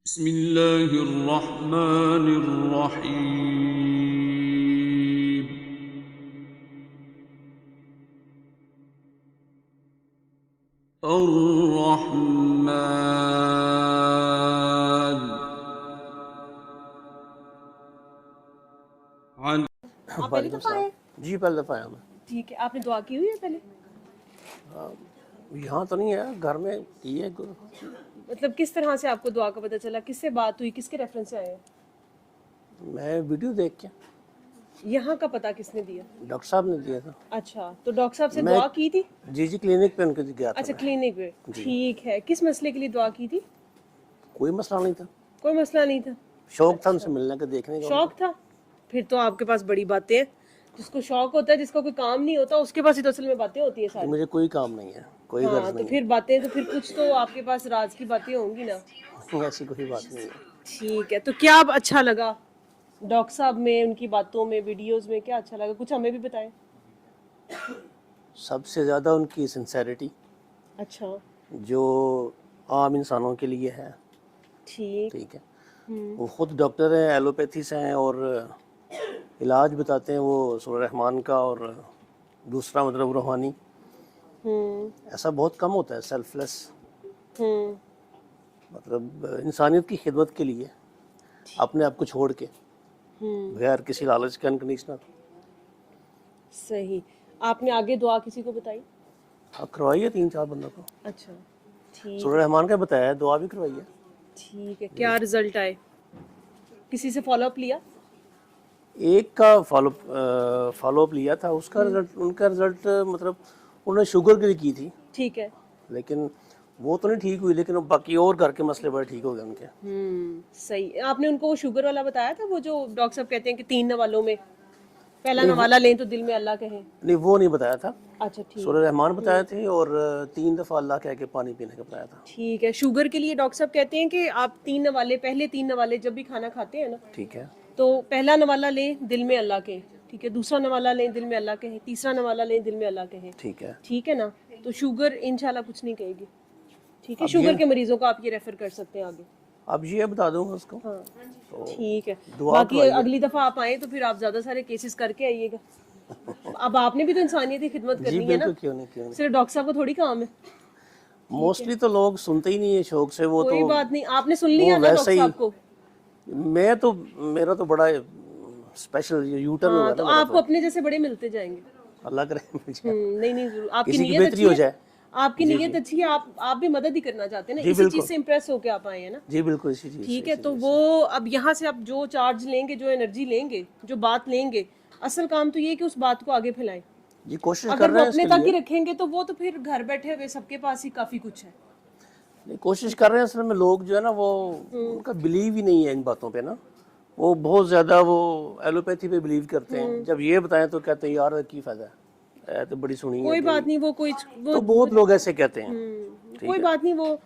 बिस्मिल्लाहिर्रहमानिर्रहीम। अर्रहमान। आप पहली वालेकुम दफा सलाम। आए? जी पहले दफ़ा आया मैं। ठीक है, आपने दुआ की हुई है पहले? यहाँ तो नहीं है, घर में की है। मतलब किस तरह से आपको दुआ का पता चला? किससे बात हुई? किसके रेफरेंस से आए हैं? मैं वीडियो देख के यहाँ का पता किसने दिया? डॉक्टर साहब ने दिया था। अच्छा, तो डॉक्टर साहब से मैं दुआ की थी? जी क्लिनिक पे उनके गया था अच्छा, मैं। क्लिनिक पे। जी ठीक है, किस मसले के लिए दुआ की थी? कोई मसला नहीं था, कोई मसला नहीं था। शौक था उनसे अच्छा, मिलने का, देखने का शौक उनको। था। फिर तो आपके पास बड़ी बातें हैं। जिसको शौक होता है, जिसका कोई काम नहीं होता, उसके पास ही तो असल में बातें होती है जी सारी। मुझे कोई काम नहीं है, कोई हाँ, गर्ज तो नहीं फिर बातें, तो फिर कुछ तो आपके पास राज की बातें होंगी ना। है। ऐसी कोई बात नहीं है। ठीक है, तो क्या अब अच्छा लगा डॉक्टर साहब में, उनकी बातों में, वीडियोस में? क्या अच्छा लगा, कुछ हमें भी बताएं। सबसे ज़्यादा उनकी सिंसेरिटी, अच्छा। जो आम इंसानों के लिए है। ठीक। ठीक है, वो खुद डॉक्टर हैं, एलोपैथी से हैं, और इलाज बताते हैं वो सूरह रहमान का, और दूसरा मतलब रूहानी। हम्म। ऐसा बहुत कम होता है सेल्फलेस, हम्म। मतलब इंसानियत की खिदमत के लिए अपने आप को छोड़ के, हम्म। बगैर किसी लालच के, अनकंडीशनल। सही। आपने आगे दुआ किसी को बताई? आप करवाइए 3-4 बंदों को। अच्छा। ठीक सूरह है। रहमान का बताया है, दुआ भी करवाइए। ठीक है, क्या रिजल्ट आए? किसी से फॉलो अप लिया? एक का फॉलो अप लिया था, उसका रिजल्ट, उनका रिजल्ट मतलब उन्होंने शुगर के लिए की थी, ठीक है। लेकिन वो तो नहीं ठीक हुई, लेकिन बाकी और घर के मसले बड़े ठीक हो गए उनके। सही। आपने उनको वो शुगर वाला बताया था, वो जो डॉक्टर साहब कहते हैं कि 3 नवालों में पहला नहीं वो नवाला लें तो दिल में अल्लाह कहें? नहीं वो नहीं बताया था। अच्छा, ठीक सूरह है। रहमान बताए थे, और 3 दफ़ा अल्लाह कह के पानी पीने का बताया था। ठीक है, शुगर के लिए डॉक्टर साहब कहते हैं कि आप 3 नवाले, पहले 3 नवाले जब भी खाना खाते हैं ना, ठीक है, तो पहला नवाला लें दिल में अल्लाह के, ठीक है, दूसरा नवाला लें दिल में अल्लाह के, तीसरा नवाला लें दिल में अल्लाह के। ठीक है। ठीक है ना? तो शुगर इंशाल्लाह कुछ नहीं कहेगी। ठीक है, अब शुगर ये के मरीजों को आप ये रेफर कर सकते हैं आगे। अब ये बता दूंगा उसको, हाँ। तो ठीक है। दुआ बाकी करवाइए। अगली दफा आप आए तो फिर आप ज्यादा सारे केसेस करके आइएगा। अब आपने भी तो इंसानियत की खिदमत जी करनी है ना, बिल्कुल, क्यों नहीं, क्यों नहीं। सिर्फ डॉक्टर साहब को थोड़ी काम है। ठीक है, मोस्टली तो लोग सुनते ही नहीं है शौक से, वो तो कोई बात नहीं, आपने सुन वो लिया ना वैसे डॉक्टर ही। साहब को। मैं तो, मेरा तो बड़ा स्पेशल यू टर्न हाँ, होगा तो ना मेरा, आपको तो अपने जैसे बड़े मिलते जाएंगे। अल्लाह करे मुझे नहीं नहीं, जरूर। आपकी किसी की नीयत बेहतरी अच्छी हो है। जाए। आपकी जी नीयत जी अच्छी है, आप भी मदद ही करना चाहते हैं ना, जी इसी चीज बिल्कुल, से इम्प्रेस होके आप आए हैं ना। जी बिल्कुल, इसी चीज़ से, ठीक है, इसी तो चीज़ वो से। अब यहाँ से आप जो चार्ज लेंगे, जो एनर्जी लेंगे, जो बात लेंगे, असल काम तो ये है कि उस बात को आगे फैलाएं। जी कोशिश कर अगर वो रहे हैं अपने इसके तक ही लिए। रखेंगे तो वो तो फिर घर बैठे हुए सबके पास ही काफी कुछ है। नहीं, कोशिश कर रहे हैं असल में। लोग जो है ना, वो उनका बिलीव ही नहीं है इन बातों पे ना। वो बहुत ज़्यादा वो एलोपैथी पे बिलीव करते हैं। जब ये बताएं तो कहते हैं यार की फ़ायदा है, तो बड़ी सुनी है कोई कोई। बात नहीं, वो कोई तो बहुत लोग ऐसे कहते हैं। ठीक कोई है, बात नहीं वो।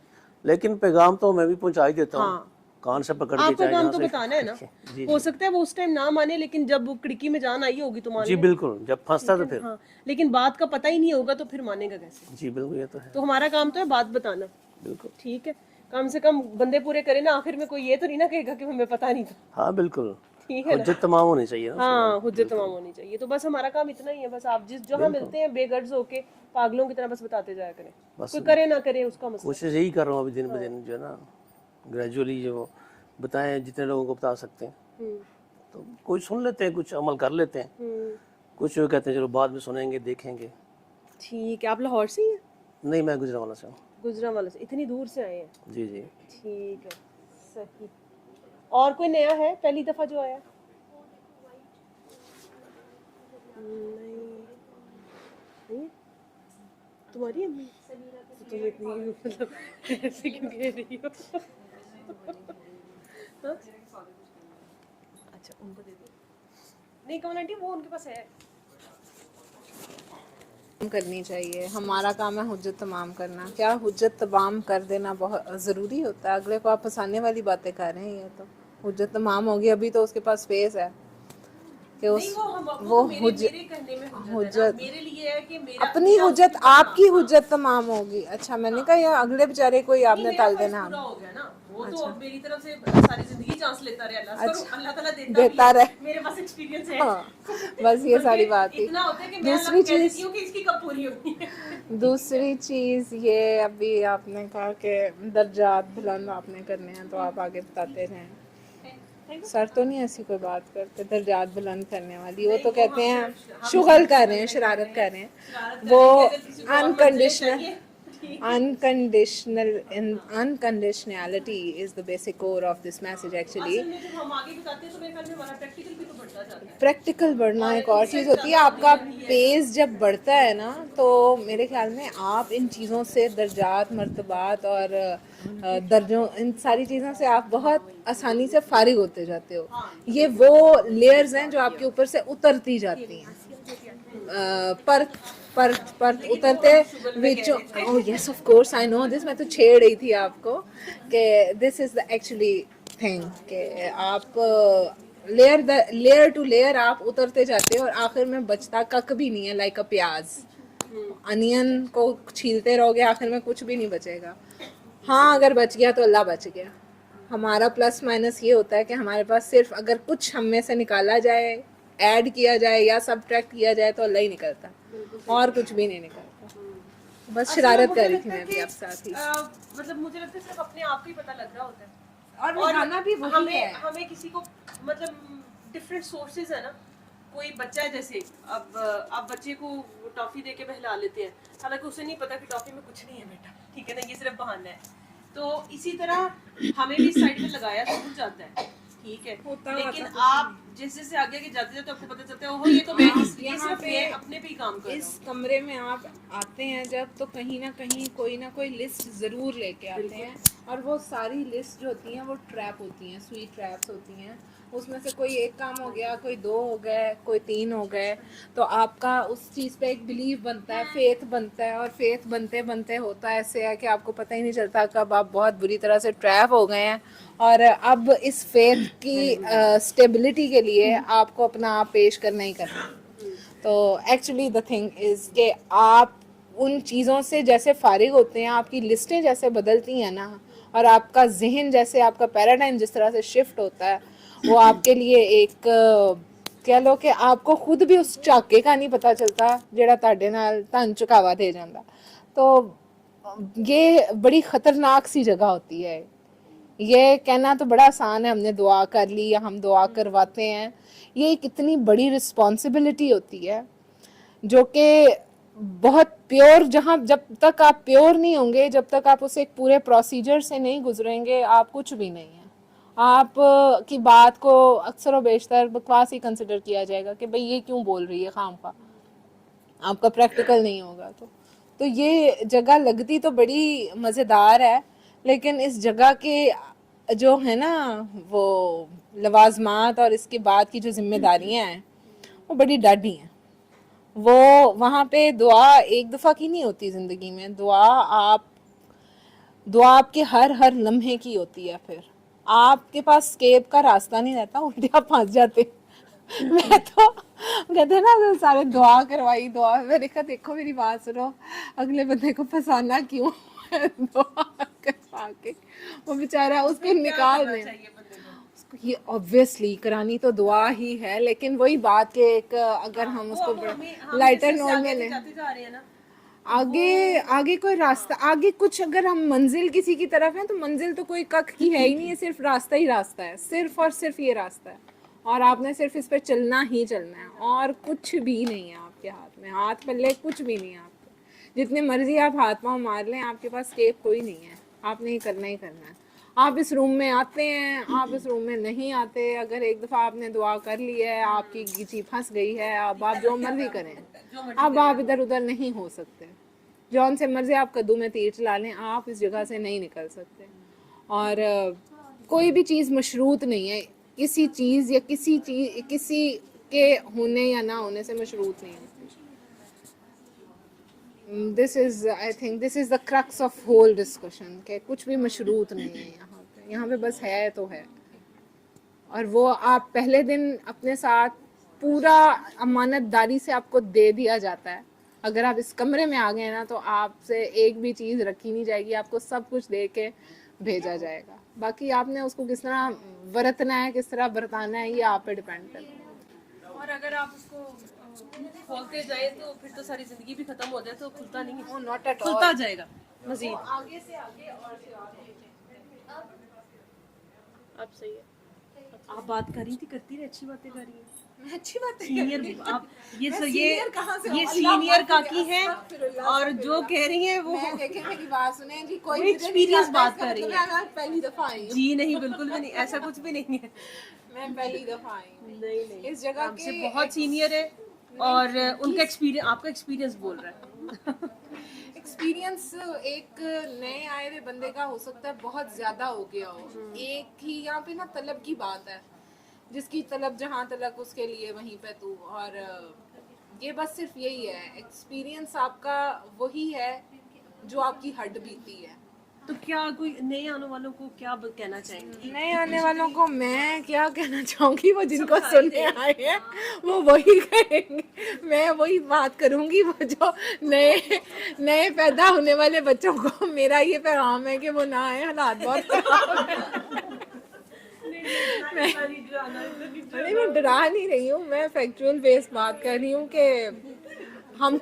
लेकिन पैगाम तो मैं भी पहुंचा ही देता हूँ, हाँ, कान से पकड़ के, आपका चाहे काम जहाँ तो से बताना है ना। जी हो जी सकता है वो उस टाइम ना माने, लेकिन जब वो खिड़की में जान आई होगी तो मान जी ले। बिल्कुल, जब फंसता ठीक तो है ना? फिर। हाँ, लेकिन बात का पता ही नहीं होगा तो फिर मानेगा कैसे? जी बिल्कुल, ये तो है। तो हमारा काम तो है बात बताना। बिल्कुल, ठीक है, कम से कम बंदे पूरे करें ना, आखिर में कोई ये तो नहीं ना कहेगा कि हमें पता नहीं था। हाँ बिल्कुल, ठीक है ना? हुज्जत तमाम होनी चाहिए ना उसके बाद। हाँ, हुज्जत तमाम बिल्कुल होनी चाहिए। तो बस हमारा काम इतना ही है, बस आप जिस जहाँ बिल्कुल, मिलते हैं बेगर्ज होके पागलों की तरह बस बताते जाया करें। बस कोई करे ना करे उसका मसला। कोशिश यही कर रहा हूँ अभी, दिन ब दिन जो है ना, ग्रेजुअली जो बताएं जितने लोगों को बता सकते हैं। हम्म। तो कुछ सुन लेते हैं, कुछ अमल कर लेते हैं, हम्म। कुछ जो कहते हैं चलो बाद में सुनेंगे, देखेंगे। ठीक है, आप लाहौर से ही हैं? नहीं, मैं गुजरांवाला से हूँ। गुजरांवाला से? इतनी दूर से आए हैं? जी जी। ठीक है, सही। और कोई नया है पहली दफा जो आया? नहीं। नहीं? तुम्हारी अम्मी? तो तुम इतनी मतलब ऐसे क्यों कह रही हो? हाँ? अच्छा, उनको दे दो। नहीं, कमल आंटी वो उनके पास है। करनी चाहिए। हमारा काम है हुज्जत तमाम करना। क्या हुज्जत तमाम कर देना बहुत ज़रूरी होता है? अगले को आप फंसाने वाली बातें कर रहे हैं। ये तो हुज्जत तमाम होगी, अभी तो उसके पास स्पेस है कि उस वो मेरे कहने में हुज्जत मेरे लिए है कि मेरा अपनी हुज्जत, आपकी हुज्जत तमाम होगी। अच्छा, मैंने कहा यार अगले बेचारे कोई आपने टाल देना। पूरा हो गया ना, वो तो अब मेरी तरफ से सारी जिंदगी चांस लेता रहे अल्लाह। अच्छा, अल्लाह ताला देता रहे। मेरे पास एक्सपीरियंस है। हाँ, बस ये सारी बात थी। इतना होता है कि मैं दूसरी कह देती चीज, हूँ कि इसकी कब पूरी होगी है। दूसरी चीज ये अभी आपने कहा कि दर्जात बुलंद आपने करने हैं, तो आप आगे बताते रहें। सर तो नहीं ऐसी कोई बात करते दर्जात बुलंद करने वाली, वो तो कहते हैं शुगल कर रहे हैं, शरारत कर रहे हैं। वो unconditionality is the basic core of this message actually. असल में जब हम आगे बताते हैं तो मेरे ख्याल में हमारा प्रैक्टिकल भी तो बढ़ता जाता है। प्रैक्टिकल बढ़ना एक और चीज़ होती है। आपका पेस जब बढ़ता है ना, तो मेरे ख्याल में आप इन चीज़ों से दर्जात, मर्तबात और दर्जों, इन सारी चीज़ों से आप बहुत आसानी से फारिग होते जाते हो। ये वो लेयर्स हैं जो आपके ऊपर से उतरती जाती हैं, परत परत परत उतरते विचों। Oh yes of course I know this, मैं तो छेड़ रही थी आपको कि this is the actually thing कि आप लेयर टू लेयर आप उतरते जाते हो और आखिर में बचता कक भी नहीं है। लाइक अ प्याज, अनियन को छीलते रहोगे आखिर में कुछ भी नहीं बचेगा। हाँ, अगर बच गया तो अल्लाह बच गया। हमारा प्लस माइनस ये होता है कि हमारे पास सिर्फ अगर कुछ हम में से निकाला जाए, ऐड किया जाए या सब्ट्रैक्ट किया जाए तो अल्लाह ही निकलता, और कुछ भी नहीं निकलता। बस शरारत कर रही थी मैं भी आप साथ ही। मतलब मुझे लगता है सिर्फ अपने आप को ही पता लग रहा होता है, और निभाना भी वही है। हमें किसी को मतलब डिफरेंट सोर्सेज है ना। कोई बच्चा है जैसे, अब आप बच्चे को टॉफी दे के बहला लेते हैं, हालांकि उसे नहीं पता कि टॉफी में कुछ नहीं है बेटा, ठीक है ना, ये सिर्फ बहाना है। तो इसी तरह हमें भी साइड में लगाया सब कुछ जाता है, ठीक है, लेकिन आप जैसे जैसे आगे आगे जाते जाते आपको पता चलता है ओहो ये तो मैं यहाँ पे अपने पे ही काम कर रहा हूँ। इस कमरे में आप आते हैं जब, तो कहीं ना कोई लिस्ट ज़रूर लेके आते हैं, और वो सारी लिस्ट जो होती हैं वो ट्रैप होती हैं, स्वीट ट्रैप्स होती हैं। उसमें से कोई एक काम हो गया, कोई 2 हो गए, कोई 3 हो गए, तो आपका उस चीज़ पे एक बिलीव बनता है, फेथ बनता है, और फेथ बनते बनते होता है ऐसे है कि आपको पता ही नहीं चलता कब आप बहुत बुरी तरह से ट्रैप हो गए हैं, और अब इस फेथ की स्टेबिलिटी के लिए आपको अपना आप पेश करना ही करना। तो एक्चुअली द थिंग इज़ कि आप उन चीज़ों से जैसे फारिग होते हैं, आपकी लिस्टें जैसे बदलती हैं ना, और आपका जहन जैसे, आपका पैराडाइम जिस तरह से शिफ्ट होता है, वो आपके लिए एक कह लो कि आपको खुद भी उस झाके का नहीं पता चलता जेड़ा ताड़े नाल धन झुकावा दे जाता। तो ये बड़ी ख़तरनाक सी जगह होती है। ये कहना तो बड़ा आसान है, हमने दुआ कर ली या हम दुआ करवाते हैं। ये एक इतनी बड़ी रिस्पॉन्सिबिलिटी होती है जो कि बहुत प्योर, जहाँ जब तक आप प्योर नहीं होंगे, जब तक आप उसे एक पूरे प्रोसीजर से नहीं गुजरेंगे, आप कुछ भी नहीं है। आप की बात को अक्सर और बेशतर बकवास ही कंसिडर किया जाएगा कि भाई ये क्यों बोल रही है खामखा, आपका प्रैक्टिकल नहीं होगा। तो ये जगह लगती तो बड़ी मज़ेदार है, लेकिन इस जगह के जो है ना वो लवाजमात और इसके बाद की जो जिम्मेदारियां हैं वो बड़ी डाढ़ी हैं। वो वहाँ पे दुआ एक दफ़ा की नहीं होती ज़िंदगी में, दुआ आपके हर लम्हे की होती है। फिर आपके पास स्केप का रास्ता नहीं रहता, उल्टे आप फंस जाते। मैं तो कहते हैं ना सारे दुआ करवाई, दुआ, मैंने कहा देखो मेरी बात सुनो, अगले बंदे को फंसाना क्यों, दुआ करवा के वो बेचारा उसको निकाल दें। ये ऑब्वियसली करानी तो दुआ ही है, लेकिन वही बात के एक अगर हम उसको लाइटर नोट में लें, आगे कोई रास्ता, आगे कुछ अगर हम मंजिल किसी की तरफ है तो मंजिल तो कोई कख की है ही नहीं है, सिर्फ रास्ता ही रास्ता है, सिर्फ और सिर्फ ये रास्ता है, और आपने सिर्फ इस पर चलना ही चलना है, और कुछ भी नहीं है आपके हाथ में, हाथ पल्ले कुछ भी नहीं है आपके। जितने मर्जी आप हाथ पाँव मार लें, आपके पास स्केप कोई नहीं है, आपने ही करना है। आप इस रूम में आते हैं, आप इस रूम में नहीं आते, अगर एक दफ़ा आपने दुआ कर ली है, आपकी गिची फंस गई है, अब आप जो मर्जी करें, अब आप इधर उधर नहीं हो सकते, जौन से मर्जी आप कद्दू में तीर चला लें, आप इस जगह से नहीं निकल सकते। और कोई भी चीज़ मशरूत नहीं है, किसी चीज़ या किसी के होने या ना होने से मशरूत नहीं है। This is I think this is the crux of whole discussion कि कुछ भी मशरूत नहीं है यहाँ पे बस है तो है। और वो आप पहले दिन अपने साथ पूरा अमानतदारी से आपको दे दिया जाता है। अगर आप इस कमरे में आ गए ना तो आपसे एक भी चीज़ रखी नहीं जाएगी, आपको सब कुछ दे के भेजा जाएगा। बाकी आपने उसको किस तरह बरतना है, किस तरह बरताना है, ये आप पे डिपेंड करता है। और अगर आप उसको खोलते जाए तो फिर तो सारी जिंदगी भी खत्म हो जाए तो खुलता नहीं है, नॉट एट खुलता जाएगा मजीद। आगे से आगे और से और अब सही है, आप बात कर रही थी, करती रहे, अच्छी बातें कर रही हैं। अच्छी बात है। सीनियर आप ये मैं सर सीनियर कहाँ से हूँ? ये अल्लाह सीनियर माफ़ काकी करे, है अस्तगफिरुल्लाह, और जो कह रही हैं वो मैं देखें मेरी बात सुने जी, कोई वो मुझे नहीं experience जानता, बात इसका कर रही मतलब मैं पहली दफा आई हूँ। जी नहीं, बिल्कुल भी नहीं, ऐसा कुछ भी नहीं है। मैं पहली दफा आई हूँ नहीं नहीं, इस जगह हमसे के। बहुत सीनियर है और उनका एक्सपीरियंस, आपका एक्सपीरियंस बोल रहा है। एक्सपीरियंस एक नए आए हुए बंदे का हो सकता है बहुत ज्यादा हो गया हो। एक ही यहाँ पे ना तलब की बात है, जिसकी तलब जहाँ तलक उसके लिए वहीं पे तू। और ये बस सिर्फ यही है, एक्सपीरियंस आपका वही है जो आपकी हड्ड बीती है। तो क्या कोई नए आने वालों को क्या कहना चाहेंगे? नए आने वालों को मैं क्या कहना चाहूंगी, वो जिनको सुनने आए हैं वो वही कहेंगे, मैं वही बात करूंगी। वो जो नए नए पैदा होने वाले बच्चों को मेरा ये पैगाम है कि वो ना आए, हालात बहुत खराब है। नहीं, मैं डरा नहीं रही हूँ, मैं फैक्चुअल बेस्ड बात कर रही हूँ कि हम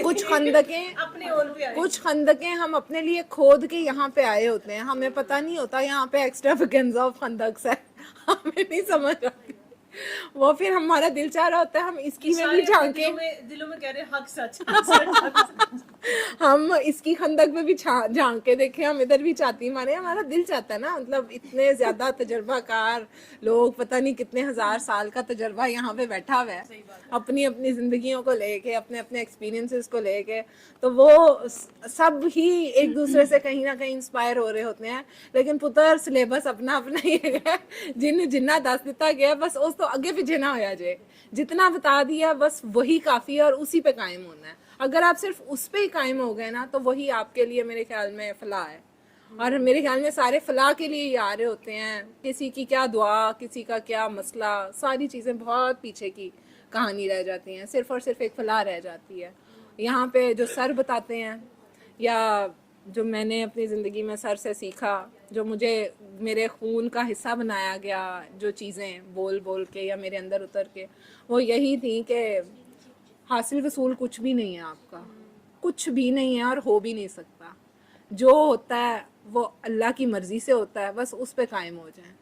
कुछ खंदकें अपने ओर पे आए। कुछ खंदकें हम अपने लिए खोद के यहाँ पे आए होते हैं, हमें पता नहीं होता यहाँ पे एक्स्ट्रावेगेंजा ऑफ खंदक है, हमें नहीं समझ आती। वो फिर हमारा दिल चाह रहा होता है हम इसकी में भी झांके, दिलों में कह रहे हैं हक सच। हम इसकी खंदक में भी झांक के देखें, हम इधर भी चाहती मारे, हमारा दिल चाहता है ना। मतलब इतने ज्यादा तजर्बाकार लोग, पता नहीं कितने हजार साल का तजर्बा यहाँ पे बैठा हुआ है, अपनी अपनी जिंदगियों को लेके, अपने अपने एक्सपीरियंसेस को लेके, तो वो सब ही एक दूसरे से कहीं ना कहीं इंस्पायर हो रहे होते हैं। लेकिन पुत्र सिलेबस अपना अपना ही है, जिन्ना दस दिता गया बस उस तो अगे पीछे ना होया जाए, जितना बता दिया बस वही काफी है और उसी पे कायम होना है। अगर आप सिर्फ उस पे ही कायम हो गए ना तो वही आपके लिए मेरे ख्याल में फलाह है। और मेरे ख्याल में सारे फलाह के लिए ही आ रहे होते हैं, किसी की क्या दुआ, किसी का क्या मसला, सारी चीज़ें बहुत पीछे की कहानी रह जाती हैं, सिर्फ और सिर्फ एक फलाह रह जाती है। यहाँ पे जो सर बताते हैं या जो मैंने अपनी ज़िंदगी में सर से सीखा, जो मुझे मेरे खून का हिस्सा बनाया गया, जो चीज़ें बोल बोल के या मेरे अंदर उतर के, वो यही थी कि हासिल वसूल कुछ भी नहीं है आपका, कुछ भी नहीं है और हो भी नहीं सकता। जो होता है वो अल्लाह की मर्ज़ी से होता है, बस उस पे कायम हो जाएं।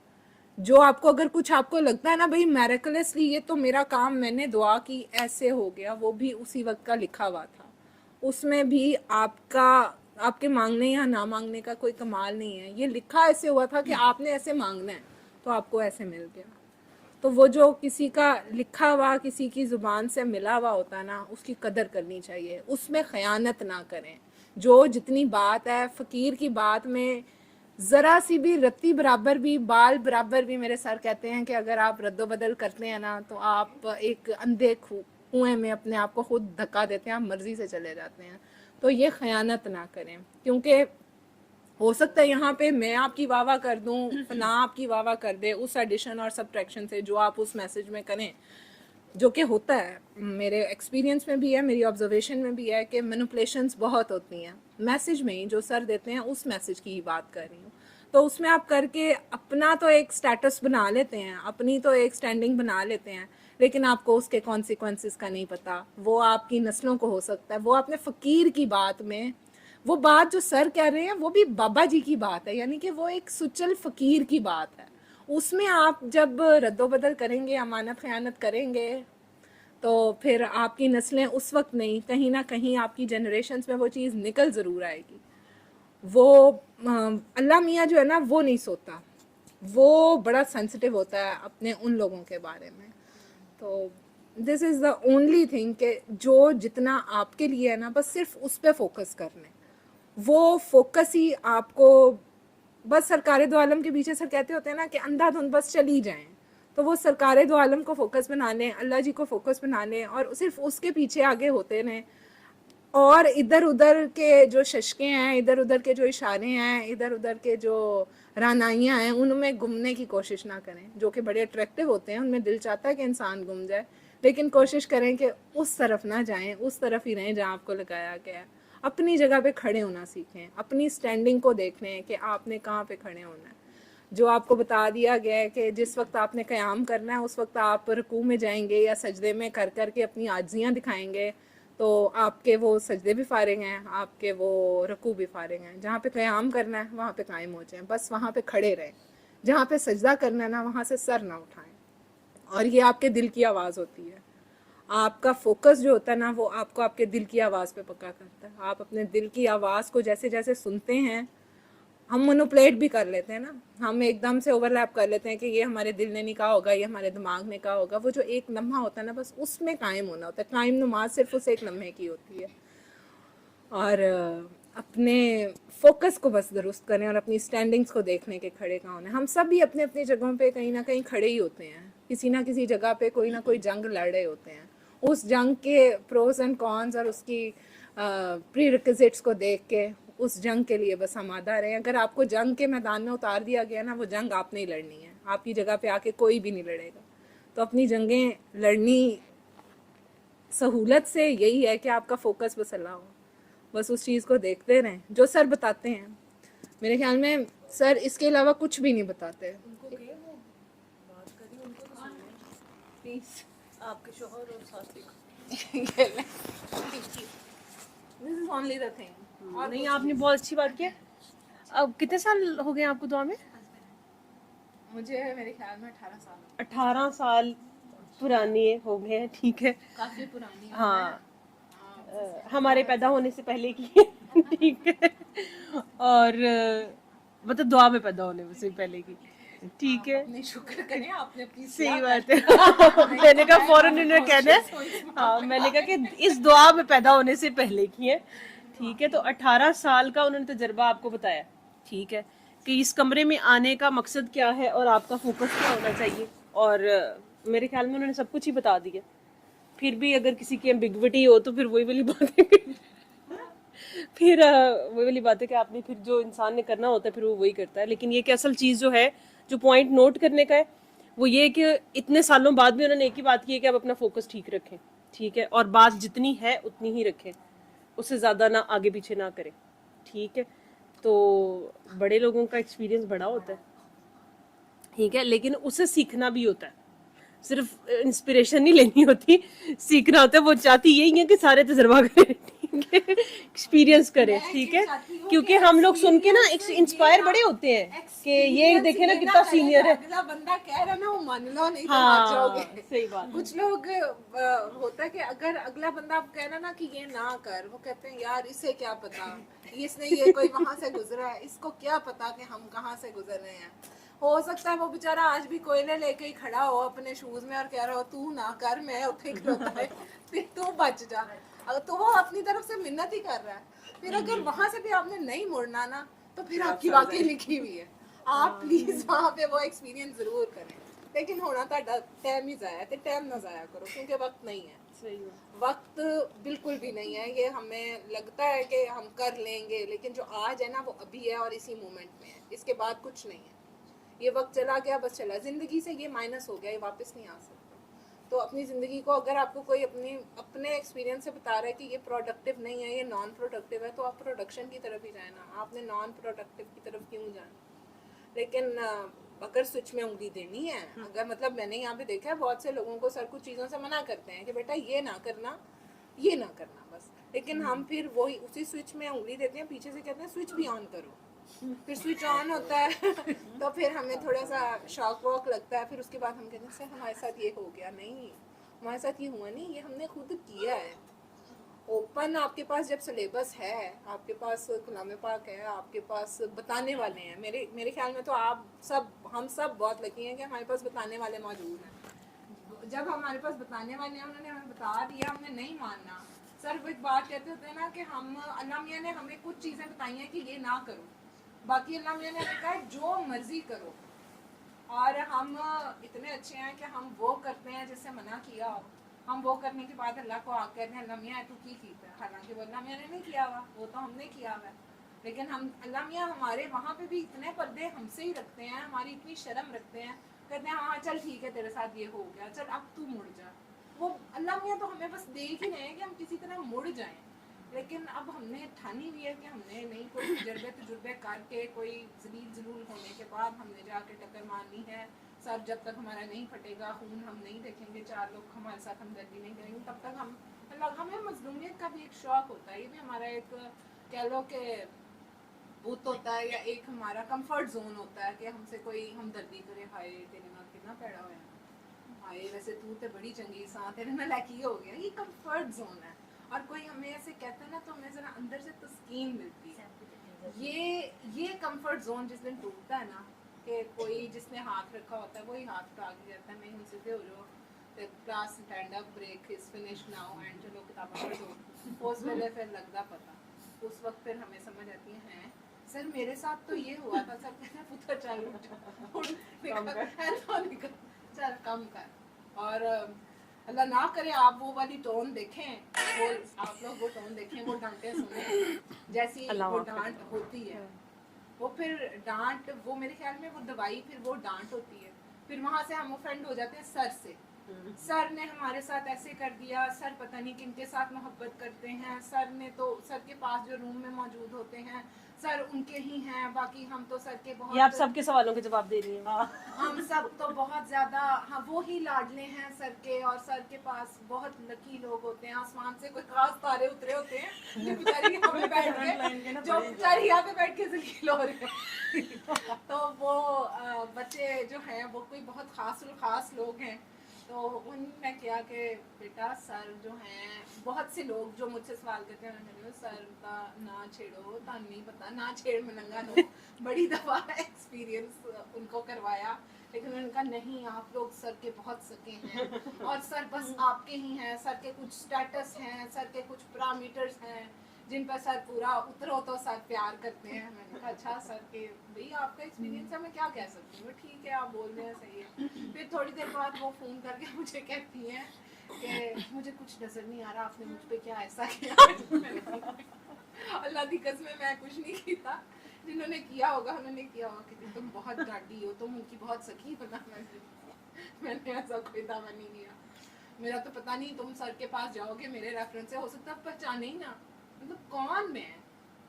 जो आपको अगर कुछ आपको लगता है ना भाई मैरेकुलसली ये तो मेरा काम, मैंने दुआ की ऐसे हो गया, वो भी उसी वक्त का लिखा हुआ था, उसमें भी आपके मांगने या ना मांगने का कोई कमाल नहीं है। ये लिखा ऐसे हुआ था कि आपने ऐसे मांगना है तो आपको ऐसे मिल गया। तो वो जो किसी का लिखा हुआ, किसी की ज़ुबान से मिला हुआ होता है ना, उसकी कदर करनी चाहिए, उसमें ख़यानत ना करें। जो जितनी बात है फ़कीर की बात में ज़रा सी भी रत्ती बराबर भी, बाल बराबर भी, मेरे सर कहते हैं कि अगर आप रद्दोबदल करते हैं ना तो आप एक अंधे कुएं में अपने आप को खुद धक्का देते हैं, आप मर्ज़ी से चले जाते हैं। तो ये ख़यानत ना करें, क्योंकि हो सकता है यहाँ पे मैं आपकी वाह कर दूँ, फना आपकी वाह कर दे उस एडिशन और सब्ट्रैक्शन से जो आप उस मैसेज में करें, जो कि होता है, मेरे एक्सपीरियंस में भी है, मेरी ऑब्जर्वेशन में भी है कि मैनिपुलेशंस बहुत होती हैं मैसेज में ही। जो सर देते हैं उस मैसेज की ही बात कर रही हूँ। तो उसमें आप करके अपना तो एक स्टेटस बना लेते हैं, अपनी तो एक स्टैंडिंग बना लेते हैं, लेकिन आपको उसके कॉन्सिक्वेंसेस का नहीं पता। वो आपकी नस्लों को हो सकता है, वो आपने फ़कीर की बात में, वो बात जो सर कह रहे हैं वो भी बाबा जी की बात है, यानी कि वो एक सुचल फ़कीर की बात है। उसमें आप जब रद्दोबदल करेंगे, अमानत ख़यानत करेंगे, तो फिर आपकी नस्लें उस वक्त नहीं, कहीं ना कहीं आपकी जनरेशन्स में वो चीज़ निकल ज़रूर आएगी। वो अल्लाह मियाँ जो है ना वो नहीं सोता, वो बड़ा सेंसिटिव होता है अपने उन लोगों के बारे में। तो this is the only thing कि जो जितना आपके लिए है ना बस सिर्फ उस पर फोकस करना है। वो फोकस ही आपको, बस सरकार दो आलम के पीछे सर कहते होते हैं ना कि अंधाधुंध बस चली जाएं, तो वो सरकार दो आलम को फोकस बना लें, अल्लाह जी को फोकस बना लें और सिर्फ उसके पीछे आगे होते रहें। और इधर उधर के जो शशके हैं, इधर उधर के जो इशारे हैं, इधर उधर के जो रानाइयाँ हैं, उनमें घूमने की कोशिश ना करें, जो कि बड़े अट्रैक्टिव होते हैं, उनमें दिल चाहता है कि इंसान घूम जाए, लेकिन कोशिश करें कि उस तरफ ना जाएं, उस तरफ ही रहें जहाँ आपको लगाया गया है। अपनी जगह पे खड़े होना सीखें, अपनी स्टैंडिंग को देख लें कि आपने कहाँ पे खड़े होना है। जो आपको बता दिया गया है कि जिस वक्त आपने क़याम करना है, उस वक्त आप रुकू में जाएंगे या सजदे में कर कर के अपनी आजियाँ दिखाएंगे, तो आपके वो सजदे भी फारिग हैं, आपके वो रुकू भी फारिग हैं। जहाँ पे क़याम करना है वहाँ पे कायम हो जाएं, बस वहाँ पे खड़े रहें। जहाँ पे सजदा करना है ना, वहाँ से सर ना उठाएं। और ये आपके दिल की आवाज़ होती है। आपका फोकस जो होता है ना, वो आपको आपके दिल की आवाज़ पे पक्का करता है। आप अपने दिल की आवाज़ को जैसे जैसे सुनते हैं, हम मोनोप्लेट भी कर लेते हैं ना, हम एकदम से ओवरलैप कर लेते हैं कि ये हमारे दिल ने नहीं कहा होगा, ये हमारे दिमाग ने कहा होगा। वो जो एक लम्हा होता है ना, बस उसमें कायम होना होता है। कायम नमाज सिर्फ उस एक लम्हे की होती है। और अपने फोकस को बस दुरुस्त करें और अपनी स्टैंडिंग्स को देखने के खड़े कहाँ होने। हम सब भी अपने अपनी जगहों पे कहीं ना कहीं खड़े ही होते हैं, किसी ना किसी जगह पे कोई ना कोई जंग लड़ रहे होते हैं। उस जंग के प्रोज एंड कॉन्स और उसकी प्री रिक्विजिट्स को देख के उस जंग के लिए बस आमादा रहें। अगर आपको जंग के मैदान में उतार दिया गया ना, वो जंग आपने ही लड़नी है, आपकी जगह पे आके कोई भी नहीं लड़ेगा। तो अपनी जंगें लड़नी सहूलत से यही है कि आपका फोकस बस अल्लाह हो, बस उस चीज़ को देखते रहें जो सर बताते हैं। मेरे ख्याल में सर इसके अलावा कुछ भी नहीं बताते। प्लीज़ आपके शोहर और सास देखो। This is only the thing. और नहीं, आपने बहुत अच्छी बात किया। अब कितने साल हो गए आपको दुआ में? मुझे मेरे ख्याल में 18 साल 18 साल पुरानी हो गए हैं, ठीक है। काफ़ी पुरानी है। हाँ, हमारे पैदा होने से पहले की है, ठीक है। और मतलब दुआ में पैदा होने से पहले की, ठीक है। अपने शुक्र करें आपने अपनी सही बात है। मैंने कहा फौरन इन्होंने कहना है, हाँ, मैंने कहा कि इस दुआ में पैदा होने से पहले की है, ठीक है। तो 18 साल का उन्होंने तजर्बा आपको बताया, ठीक है, कि इस कमरे में आने का मकसद क्या है और आपका फोकस क्या होना चाहिए। और मेरे ख्याल में उन्होंने सब कुछ ही बता दिया। फिर भी अगर किसी की एम्बिग्विटी हो तो फिर वही वाली बात है, फिर वही वाली बात है कि आपने फिर जो इंसान ने करना होता है फिर वो वही करता है। लेकिन ये कि असल चीज़ जो है, जो पॉइंट नोट करने का है, वो ये है कि इतने सालों बाद भी उन्होंने एक ही बात की है कि आप अपना फोकस ठीक रखें, ठीक है, और बात जितनी है उतनी ही रखें, उससे ज़्यादा ना आगे पीछे ना करें, ठीक है। तो बड़े लोगों का एक्सपीरियंस बड़ा होता है, ठीक है, लेकिन उससे सीखना भी होता है। सिर्फ इंस्पिरेशन नहीं लेनी होती, सीखना होता है। वो चाहती यही है कि सारे तजर्बा करें, ठीक है, एक्सपीरियंस करें, ठीक है। क्योंकि हम लोग सुन के ना इंस्पायर बड़े होते हैं कि ये देखे ना कितना सीनियर है। अगला बंदा कह रहा ना वो मान लो, नहीं तो मान हाँ, जाओगे। सही बात। कुछ लोग होता है कि अगर अगला बंदा कह रहा ना कि ये ना कर, वो कहते हैं यार इसे क्या पता, इसने ये कोई वहां से गुजरा है, इसको क्या पता कि हम कहाँ से गुजर रहे हैं। हो सकता है वो बेचारा आज भी कोयले लेके ही खड़ा हो अपने शूज में और कह रहा हो तू ना कर, मैं उठे खड़ोता है, फिर तू बच जा। अगर तो वो अपनी तरफ से मिन्नत ही कर रहा है। फिर अगर वहां से भी आपने नहीं मुड़ना ना, तो फिर आपकी वाकई लिखी हुई है। आप प्लीज वहाँ पे वो एक्सपीरियंस जरूर करें, लेकिन होना तो टाइम ही जाया है, टाइम ना जाया करो, क्योंकि वक्त नहीं है। सही वक्त बिल्कुल भी नहीं है। ये हमें लगता है कि हम कर लेंगे, लेकिन जो आज है ना वो अभी है और इसी मोमेंट में है, इसके बाद कुछ नहीं है। ये वक्त चला गया, बस चला, जिंदगी से ये माइनस हो गया, ये वापस नहीं आ सकता। तो अपनी ज़िंदगी को अगर आपको कोई अपने एक्सपीरियंस से बता रहा है कि ये प्रोडक्टिव नहीं है, ये नॉन प्रोडक्टिव है, तो आप प्रोडक्शन की तरफ ही जाए ना, आपने नॉन प्रोडक्टिव की तरफ क्यों जाना। लेकिन अगर स्विच में उंगली देनी है, अगर मतलब मैंने यहाँ पे देखा है बहुत से लोगों को सर कुछ चीज़ों से मना करते हैं कि बेटा ये ना करना, ये ना करना बस, लेकिन हम फिर वही उसी स्विच में उंगली देते हैं, पीछे से कहते हैं स्विच भी ऑन करो। फिर स्विच ऑन होता है तो फिर हमें थोड़ा सा शॉक वॉक लगता है। फिर उसके बाद हम कहते हैं सर हमारे साथ ये हो गया। नहीं, हमारे साथ ये हुआ नहीं, ये हमने खुद किया है। ओपन आपके पास जब सिलेबस है, आपके पास कलाम पाक है, आपके पास बताने वाले हैं। मेरे ख्याल में तो हम सब बहुत लकी हैं कि हमारे पास बताने वाले मौजूद हैं। जब हमारे पास बताने वाले हैं, उन्होंने हमें बता दिया, हमने नहीं मानना। सर वो एक बात कहते होते हैं ना कि हम अल्लाह मियां ने हमें कुछ चीज़ें बताई हैं कि ये ना करो, बाकी अल्लाह मियां ने हमें कहा जो मर्जी करो। और हम इतने अच्छे हैं कि हम वो करते हैं जिससे मना किया। हम वो करने के बाद अल्लाह को आकर कहते हैं अल्लाह मियाँ तू की कीता, हालांकि वो अल्लाह मियाँ ने नहीं किया हुआ, वो तो हमने किया हुआ है। लेकिन हम अल्लाह मियाँ हमारे वहाँ पे भी इतने पर्दे हमसे ही रखते हैं, हमारी इतनी शर्म रखते हैं, कहते हैं हाँ चल ठीक है तेरे साथ ये हो गया, चल अब तू मुड़ जा। वो अल्लाह मियाँ तो हमें बस देख ही रहे हैं कि हम किसी तरह मुड़ जाएं, लेकिन अब हमने ठानी हुई है कि हमने नहीं, कोई तजुर्बे करके कोई जलील जलूल होने के बाद हमने जाके टक्कर मारनी है। सर जब तक हमारा नहीं फटेगा, खून हम नहीं देखेंगे, चार लोग हमारे साथ हमदर्दी नहीं करेंगे, तब तक हम हमें मजलूमियत का भी एक शौक होता है, ये भी हमारा एक कह लो कि बुत होता है, या एक हमारा कंफर्ट जोन होता है कि हमसे कोई हमदर्दी करे, हाय तेरे नाल कितना पैड़ा होया, हाय वैसे तू तो बड़ी चंगी सा, तेरे नाल की हो गया, ये कंफर्ट जोन है। और कोई हमें ऐसे कहता है ना तो हमें जरा अंदर से तस्कीन मिलती है। ये कंफर्ट जोन जिस दिन टूटता है ना, कि कोई जिसने हाथ रखा होता है वही हाथ उठा के कहता है नहीं हम सीधे हो जाओ, class stand up break is finish now and चलो किताबें पढ़ो, उस वेले फिर लगता पता, उस वक्त फिर हमें समझ आती है सर मेरे साथ तो ये हुआ था, सर कहते हैं पुत्र चल निकल चल कम कर। और अल्लाह ना करे आप वो वाली टोन देखें, वो आप लोग वो टोन देखें, वो डांटे सुने जैसी वो डांट होती है, वो फिर डांट, वो मेरे ख्याल में वो दवाई फिर वो डांट होती है, फिर वहाँ से हम ऑफेंड हो जाते हैं सर से, सर ने हमारे साथ ऐसे कर दिया, सर पता नहीं किनके साथ मोहब्बत करते हैं, सर ने तो सर के पास जो रूम में मौजूद होते हैं सर उनके ही हैं, बाकी हम तो सर के बहुत, ये आप सबके सवालों के जवाब दे रही हैं। हम सब तो बहुत ज्यादा हाँ वो ही लाडले हैं सर के, और सर के पास बहुत लकी लोग होते हैं, आसमान से कोई खास तारे उतरे होते हैं जो बेचारी यहाँ पे बैठ के जो बेचारी यहाँ पे बैठ के जलील हो रहे हैं तो वो बच्चे जो हैं वो कोई बहुत खास लोग हैं, तो उनने किया कि बेटा सर जो हैं, बहुत से लोग जो मुझसे सवाल करते हैं मैंने सर का ना छेड़ो, तान नहीं पता ना छेड़ मलंगा नो, बड़ी दफ़ा एक्सपीरियंस उनको करवाया, लेकिन उनका नहीं आप लोग सर के बहुत सके हैं और सर बस आपके ही हैं, सर के कुछ स्टेटस हैं, सर के कुछ पैरामीटर्स हैं जिन पर सर पूरा उतरो तो सर प्यार करते हैं। मैंने कहा अच्छा सर के भाई आपका एक्सपीरियंस है, मैं क्या कह सकती हूँ, ठीक है आप बोल रहे हैं सही है। फिर थोड़ी देर बाद वो फ़ोन करके मुझे कहती हैं कि मुझे कुछ नज़र नहीं आ रहा आपने मुझ पर क्या ऐसा किया अल्लाह की कसम मैं कुछ नहीं किया, जिन्होंने किया होगा उन्होंने किया होगा कि तुम बहुत डांटी हो, तुम उनकी बहुत सखी बना, मैंने ऐसा कोई दावा नहीं किया, मेरा तो पता नहीं, तुम सर के पास जाओगे मेरे रेफरेंस से हो सकता है पहचाने ही ना, मतलब कौन मैं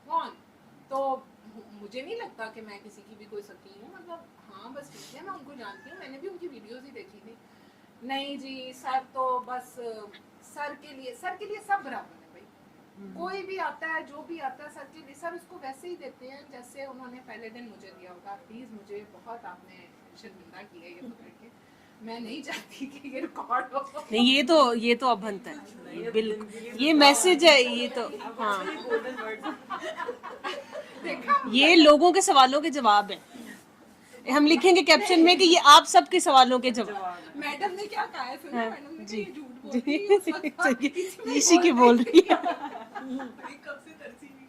कौन, तो मुझे नहीं लगता कि मैं किसी की भी कोई सकी हूँ, मतलब हाँ बस ठीक है मैं उनको जानती हूँ, मैंने भी उनकी वीडियोस ही देखी थी। नहीं जी सर तो बस सर के लिए सब बराबर है भाई, कोई भी आता है जो भी आता है सर के लिए सर उसको वैसे ही देते हैं जैसे उन्होंने पहले दिन मुझे दिया होगा। प्लीज़ मुझे बहुत आपने शर्मिंदा किया ये पकड़ के, मैं नहीं चाहती कि ये रिकॉर्ड हो। नहीं ये तो अब बनता है, बिल्कुल ये मैसेज है, ये तो हाँ ये लोगों के सवालों के जवाब है, हम लिखेंगे कैप्शन में कि ये आप सबके सवालों के जवाब। मैडम ने क्या कहा है सुना, मैडम ने जी कहा ये झूठ बोल रही है, उस वक्त इसी की बोल रही है कब से तरसी नहीं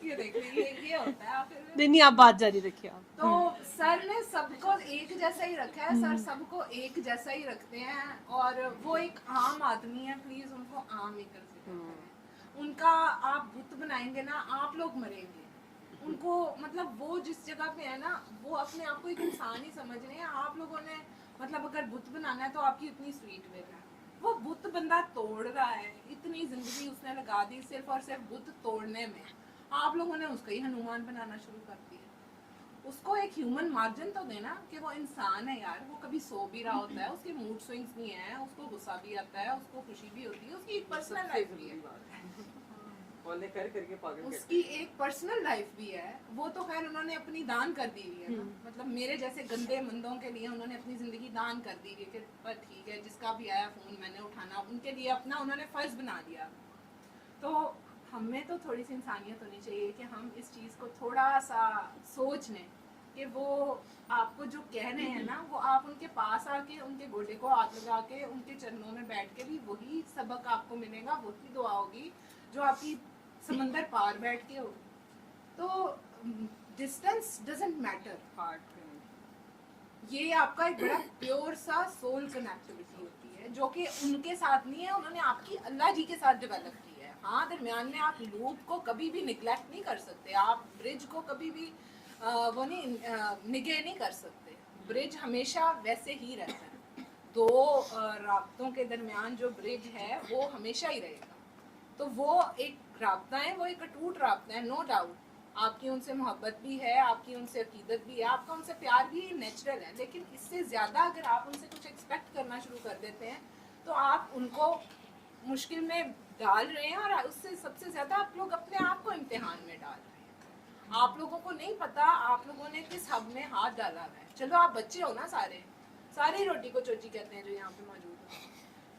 ये देखिए ये होता है फिर नहीं आप बात जारी रखिए आप। तो सर ने सबको एक जैसा ही रखा है, सर सबको एक जैसा ही रखते हैं, और वो एक आम आदमी है, प्लीज उनको आम ही कर सकते हैं। उनका आप बुत बनाएंगे ना आप लोग मरेंगे, उनको मतलब वो जिस जगह पे है ना वो अपने आप को एक इंसान ही समझ रहे हैं, आप लोगों ने मतलब अगर बुत बनाना है तो आपकी इतनी स्वीट वे है, वो बुत बंदा तोड़ रहा है, इतनी जिंदगी उसने लगा दी सिर्फ और सिर्फ बुत तोड़ने में, आप लोगों ने उसका ही हनुमान बनाना शुरू कर दिया। उसको एक ह्यूमन मार्जिन तो देना कि वो इंसान है यार, वो कभी सो भी रहा होता है, उसके मूड स्विंग्स भी हैं, उसको गुस्सा भी आता है, उसको खुशी भी होती है, उसकी एक पर्सनल लाइफ भी है, उसकी एक पर्सनल लाइफ भी है, वो तो खैर उन्होंने अपनी दान कर दी हुई है ना, मतलब मेरे जैसे गंदे मंदों के लिए उन्होंने अपनी जिंदगी दान कर दी है कि पर ठीक है जिसका भी आया फोन मैंने उठाना, उनके लिए अपना उन्होंने फर्ज बना दिया। तो हमें तो थोड़ी सी इंसानियत होनी चाहिए कि हम इस चीज़ को थोड़ा सा सोच लें कि वो आपको जो कह रहे हैं ना वो आप उनके पास आके उनके गोडे को हाथ लगा के उनके चरणों में बैठ के भी वही सबक आपको मिलेगा, वही दुआ होगी जो आपकी समंदर पार बैठ के हो। तो डिस्टेंस डजंट मैटर, ये आपका एक बड़ा प्योर सा सोल कनेक्टिविटी होती है जो कि उनके साथ नहीं है, उन्होंने आपकी अल्लाह जी के साथ डेवलप की है। हाँ, दरमियान में आप लूप को कभी भी निगलेक्ट नहीं कर सकते, आप ब्रिज को कभी भी वो नहीं निगे नहीं कर सकते। ब्रिज हमेशा वैसे ही रहता है, दो राब्तों के दरमियान जो ब्रिज है वो हमेशा ही रहेगा। तो वो एक राब्ता है, वो एक अटूट राब्ता है, नो डाउट। आपकी उनसे मोहब्बत भी है, आपकी उनसे अकीदत भी है, आपका उनसे प्यार भी नेचुरल है, लेकिन इससे ज़्यादा अगर आप उनसे कुछ एक्सपेक्ट करना शुरू कर देते हैं तो आप उनको मुश्किल में डाल रहे हैं, और उससे सबसे ज़्यादा आप लोग अपने आप को इम्तिहान में डाल रहे हैं। आप लोगों को नहीं पता आप लोगों ने किस हब में हाथ डाला है। चलो आप बच्चे हो ना, सारे रोटी को चोची कहते हैं जो यहाँ पे मौजूद है,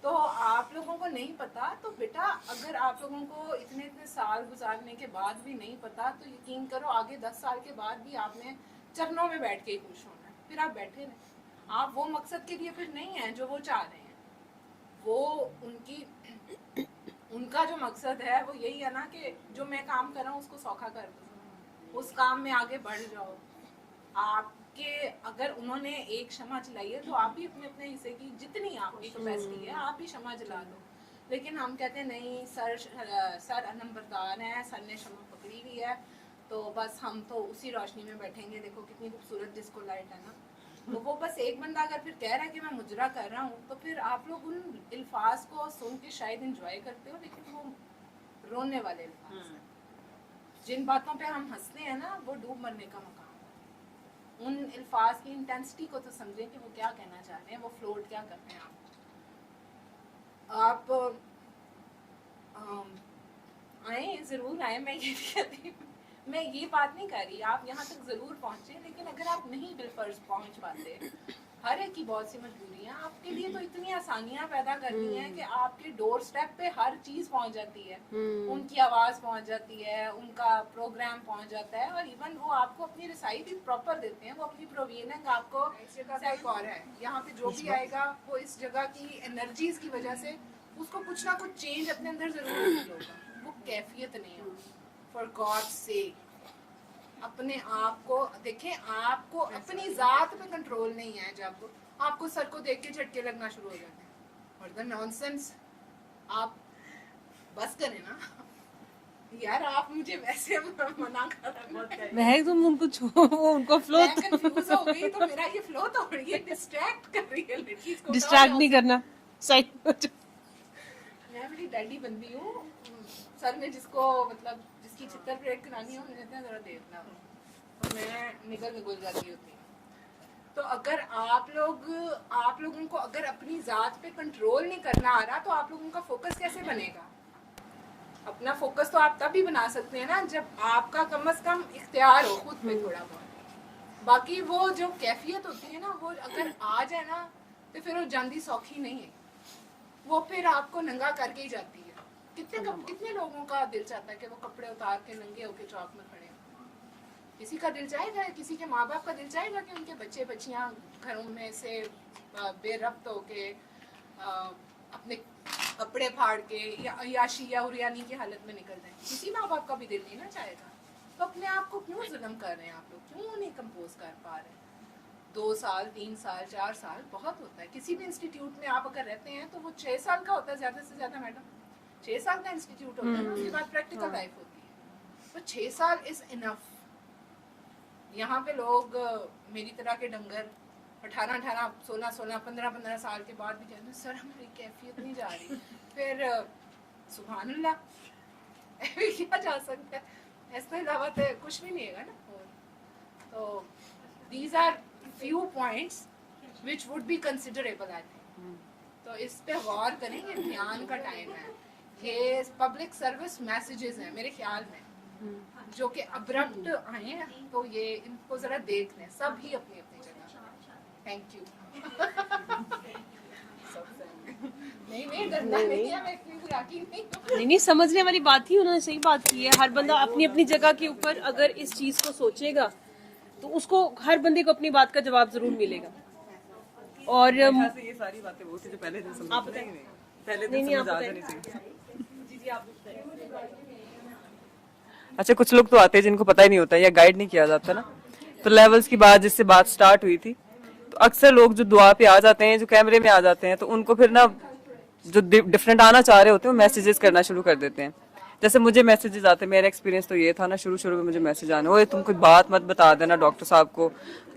तो आप लोगों को नहीं पता। तो बेटा अगर आप लोगों को इतने साल गुजारने के बाद भी नहीं पता, तो यकीन करो आगे 10 साल के बाद भी आपने चरणों में बैठ के ही खुश होना है। फिर आप बैठे रहें, आप वो मकसद के लिए फिर नहीं हैं जो वो चाह रहे हैं। वो उनका जो मकसद है वो यही है ना कि जो मैं काम कर रहा हूँ उसको सौखा कर दो, उस काम में आगे बढ़ जाओ। आपके अगर उन्होंने एक शमा जलाई है तो आप भी अपने अपने हिस्से की जितनी आपकी कैपेसिटी है आप भी शमा जला दो। लेकिन हम कहते हैं नहीं, सर नंबरदार है, सर ने शमा पकड़ी हुई है, तो बस हम तो उसी रोशनी में बैठेंगे। देखो कितनी खूबसूरत डिस्को लाइट है ना। तो वो बस एक बंदा अगर फिर कह रहा है कि मैं मुजरा कर रहा हूँ, तो फिर आप लोग उन अल्फाज को सुन के शायद इंजॉय करते हो, लेकिन वो रोने वाले अल्फाज हैं। जिन बातों पे हम हंसते हैं ना, वो डूब मरने का मकाम है। उन अल्फाज की इंटेंसिटी को तो समझें कि वो क्या कहना चाह रहे हैं, वो फ्लोट क्या कर रहे हैं। आप आए, ज़रूर आए। मैं ये कहती हूँ, मैं ये बात नहीं कर रही आप यहाँ तक ज़रूर पहुँचे, लेकिन अगर आप नहीं बिलफर्ज पहुँच पाते, हर एक की बहुत सी मजबूरियाँ, आपके लिए तो इतनी आसानियाँ पैदा करनी है कि आपके डोर स्टेप पे हर चीज़ पहुँच जाती है। उनकी आवाज़ पहुँच जाती है, उनका प्रोग्राम पहुँच जाता है, और इवन वो आपको अपनी रसाई भी प्रॉपर देते हैं। वो अपनी प्रोवीनिंग आपको इस जगह से एक और है, यहाँ पे जो भी आएगा वो इस जगह की एनर्जीज की वजह से उसको कुछ ना कुछ चेंज अपने अंदर ज़रूर फील होगा। वो कैफियत नहीं होगी। फॉर गॉड से अपने आप को देखें, आपको अपनी ज़ात पे कंट्रोल नहीं है। जब आपको सर को देख के झटके लगना शुरू हो जाते हैं, और द नॉनसेंस, आप बस करें ना यार। आप मुझे वैसे मना कर रहे हैं, मैं तुम उनको फ्लो मैं कंफ्यूज हो गई। तो मेरा ये फ्लो तो हो रही है, डिस्ट्रैक्ट कर रही है लड़की को। डिस्ट्रैक्ट नहीं करना, साइड मैं बड़ी डैडी बंदी हूँ। सर ने जिसको मतलब जिसकी चित्तर ब्रेक करानी हो, मुझे कहते हैं जरा देखना, तो मैं निकल जाती होती हूँ। तो अगर आप लोगों को अगर अपनी ज़ात पे कंट्रोल नहीं करना आ रहा, तो आप लोगों का फोकस कैसे बनेगा? अपना फोकस तो आप तभी बना सकते हैं ना जब आपका कम से कम इख्तियार हो खुद पे थोड़ा बहुत। बाकी वो जो कैफियत होती है ना, वो अगर आ जाए ना तो फिर वो जांदी सौखी नहीं है, वो फिर आपको नंगा करके ही जाती है। कितने लोगों का दिल चाहता है कि वो कपड़े उतार के नंगे होके चौक में खड़े हो। किसी का दिल चाहेगा, किसी के माँ बाप का दिल चाहेगा कि उनके बच्चे बच्चियाँ घरों में से बेरब्त होके अपने कपड़े फाड़ के या अयाशी या उरियानी की हालत में निकल जाए। किसी माँ बाप का भी दिल नहीं ना चाहेगा। तो अपने आप को क्यों जुल्म कर रहे हैं आप लोग? क्यों नहीं कंपोज कर पा रहे? 2 साल 3 साल 4 साल बहुत होता है। किसी भी इंस्टीट्यूट में आप अगर रहते हैं तो वो 6 साल का होता है ज़्यादा से ज़्यादा। मैडम 6 साल का इंस्टीट्यूट होता है ना, उसके बाद प्रैक्टिकल लाइफ होती है। तो 6 साल इज़ इनफ। यहाँ पे लोग मेरी तरह के डंगर 18 16 15 साल के बाद भी कहते हैं सर हमारी कैफियत नहीं जा रही। फिर सुभान अल्लाह, किया जा सकता है, इसके अलावा तो कुछ भी नहीं है ना। तो these are few points which would be considerable I think। तो इस पे गौर करें, ये ध्यान का टाइम है। ये पब्लिक सर्विस मैसेजेस हैं मेरे ख्याल में, जो कि अब्रप्ट आए हैं, तो ये इनको जरा देख लें सब ही अपनी अपनी जगह। Thank you. नहीं डरना नहीं है, मैं इतनी बुराकी नहीं। नहीं समझने वाली बात ही उन्होंने सही बात की है। हर बंदा अपनी अपनी जगह के ऊपर अगर इस चीज को सोचेगा तो उसको हर बंदे को अपनी बात का जवाब जरूर मिलेगा। और ये सारी बातें वो थी जो पहले दिन समझ पहले दिन समझ आ जानी चाहिए। जी आप बताइए। अच्छा, कुछ लोग तो आते हैं जिनको पता ही नहीं होता या गाइड नहीं किया जाता ना। तो लेवल्स की बात जिससे बात स्टार्ट हुई थी, तो अक्सर लोग जो दुआ पे आ जाते हैं, जो कैमरे में आ जाते हैं, तो उनको फिर ना जो डिफरेंट आना चाह रहे होते हैं वो मैसेजेस करना शुरू कर देते हैं। जैसे मुझे मैसेजेस आते हैं, मेरा एक्सपीरियंस तो ये था ना, शुरू शुरू में मुझे मैसेज आने, ओए तुम कोई बात मत बता देना डॉक्टर साहब को,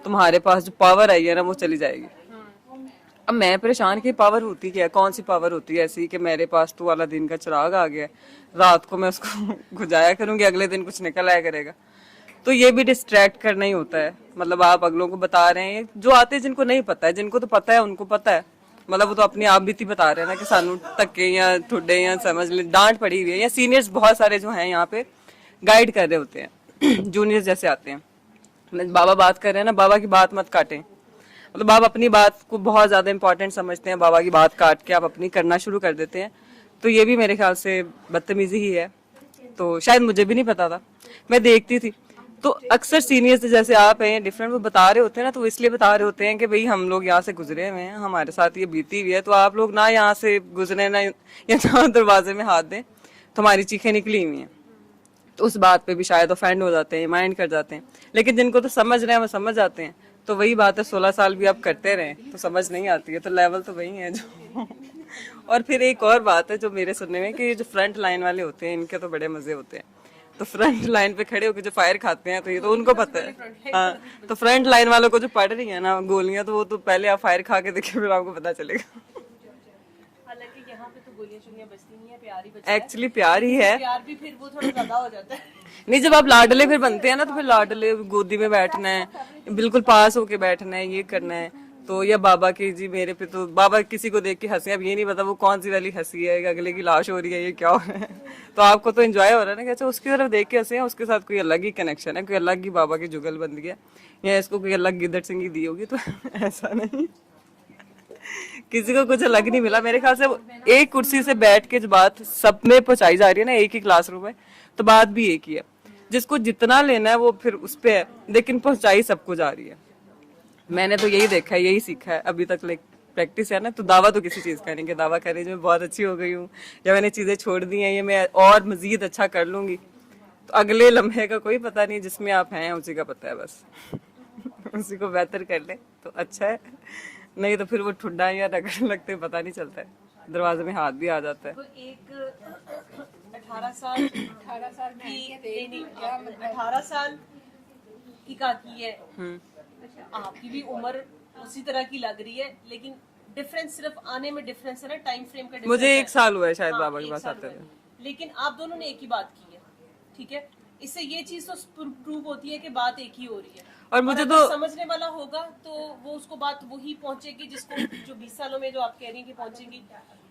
तुम्हारे पास जो पावर आई है ना वो चली जाएगी। अब मैं परेशान कि पावर होती क्या है, कौन सी पावर होती है ऐसी कि मेरे पास तो वाला दिन का चिराग आ गया है, रात को मैं उसको गुजाया करूंगी, अगले दिन कुछ निकल आया करेगा। तो ये भी डिस्ट्रैक्ट करना ही होता है। मतलब आप अगलों को बता रहे हैं, जो आते हैं जिनको नहीं पता है, जिनको तो पता है उनको पता है, मतलब वो तो अपनी आप बीती बता रहे हैं ना कि सानू धक्के या ठुड्डे या समझ ले डांट पड़ी हुई है, या सीनियर्स बहुत सारे जो हैं यहाँ पे गाइड कर रहे होते हैं जूनियर्स जैसे आते हैं, बाबा बात कर रहे हैं ना, बाबा की बात मत काटें। मतलब आप अपनी बात को बहुत ज्यादा इंपॉर्टेंट समझते हैं, बाबा की बात काट के आप अपनी करना शुरू कर देते हैं। तो ये भी मेरे ख्याल से बदतमीजी ही है। तो शायद मुझे भी नहीं पता था, मैं देखती थी। तो अक्सर सीनियर्स जैसे आप हैं डिफरेंट, वो बता रहे होते हैं ना, तो इसलिए बता रहे होते हैं कि भाई हम लोग यहाँ से गुजरे हुए हैं, हमारे साथ ये बीती हुई है, तो आप लोग ना यहाँ से गुजरे ना या दरवाजे में हाथ दें, तो हमारी चीखें निकली हुई हैं। तो उस बात पे भी शायद ऑफेंड हो जाते हैं, माइंड कर जाते हैं। लेकिन जिनको तो समझ रहे हैं वो समझ आते हैं। तो वही बात है, 16 साल भी आप करते रहे तो समझ नहीं आती है, तो लेवल तो वही है जो और फिर एक और बात है जो मेरे सुनने में, कि जो फ्रंट लाइन वाले होते हैं इनके तो बड़े मजे होते हैं। तो फ्रंट लाइन पे खड़े होकर जो फायर खाते हैं, तो ये तो उनको पता है। हाँ, तो फ्रंट लाइन वालों को जो पड़ रही है ना गोलियां, तो वो तो पहले आप फायर खा के देखिए, फिर आपको पता चलेगा। हालांकि यहाँ पे तो गोलियां शोलियां बचती नहीं है, प्यार ही बचता है। एक्चुअली प्यार ही है, प्यार भी फिर वो थोड़ा ज्यादा हो जाता है। नहीं जब आप लाडले फिर बनते हैं ना, तो फिर लाडले गोदी में बैठना है, बिल्कुल पास होके बैठना है, ये करना है। तो या बाबा की जी मेरे पे, तो बाबा किसी को देख के हंसे, अब ये नहीं पता वो कौन सी वाली हंसी है, अगले की लाश हो रही है, ये क्या हो रहा है। तो आपको तो एंजॉय हो रहा है ना कि अच्छा उसकी तरफ देख के हंसे, उसके साथ कोई अलग ही कनेक्शन है, कोई अलग ही बाबा की जुगलबंदी है, या इसको कोई अलग गिद्दड़ सिंगी दी होगी। तो ऐसा नहीं, किसी को कुछ अलग नहीं मिला। मेरे ख्याल से एक कुर्सी से बैठ के जो बात सब में पहुंचाई जा रही है ना, एक ही क्लासरूम में, तो बात भी एक ही है। जिसको जितना लेना है वो फिर उस पे है, लेकिन पहुंचाई सबको जा रही है। मैंने तो यही देखा है, यही सीखा है अभी तक। लाइक प्रैक्टिस है ना, तो दावा तो किसी चीज का नहीं कि दावा करे जो मैं बहुत अच्छी हो गई हूँ, या मैंने चीजें छोड़ दी हैं, ये मैं और मजीद अच्छा कर लूंगी। तो अगले लम्हे का कोई पता नहीं, जिसमें आप हैं उसी का पता है बस। उसी को बेहतर कर ले तो अच्छा है, नहीं तो फिर वो ठुड्डा या रगड़ लगते पता नहीं चलता है, दरवाजे में हाथ भी आ जाता है। तो एक 18 साल की 18 साल की काकी है, आपकी भी उम्र उसी तरह की लग रही है, लेकिन डिफरेंस सिर्फ आने में डिफरेंस है ना, टाइम फ्रेम का। मुझे 1 साल हुआ है शायद बाबा के पास आते हुए, लेकिन आप दोनों ने एक ही बात की है, ठीक है। इससे ये चीज तो प्रूव होती है कि बात एक ही हो रही है। और मुझे तो समझने वाला होगा तो वो उसको बात वही पहुंचेगी जिसको जो 20 सालों में जो आप कह रही हैं कि पहुंचेगी।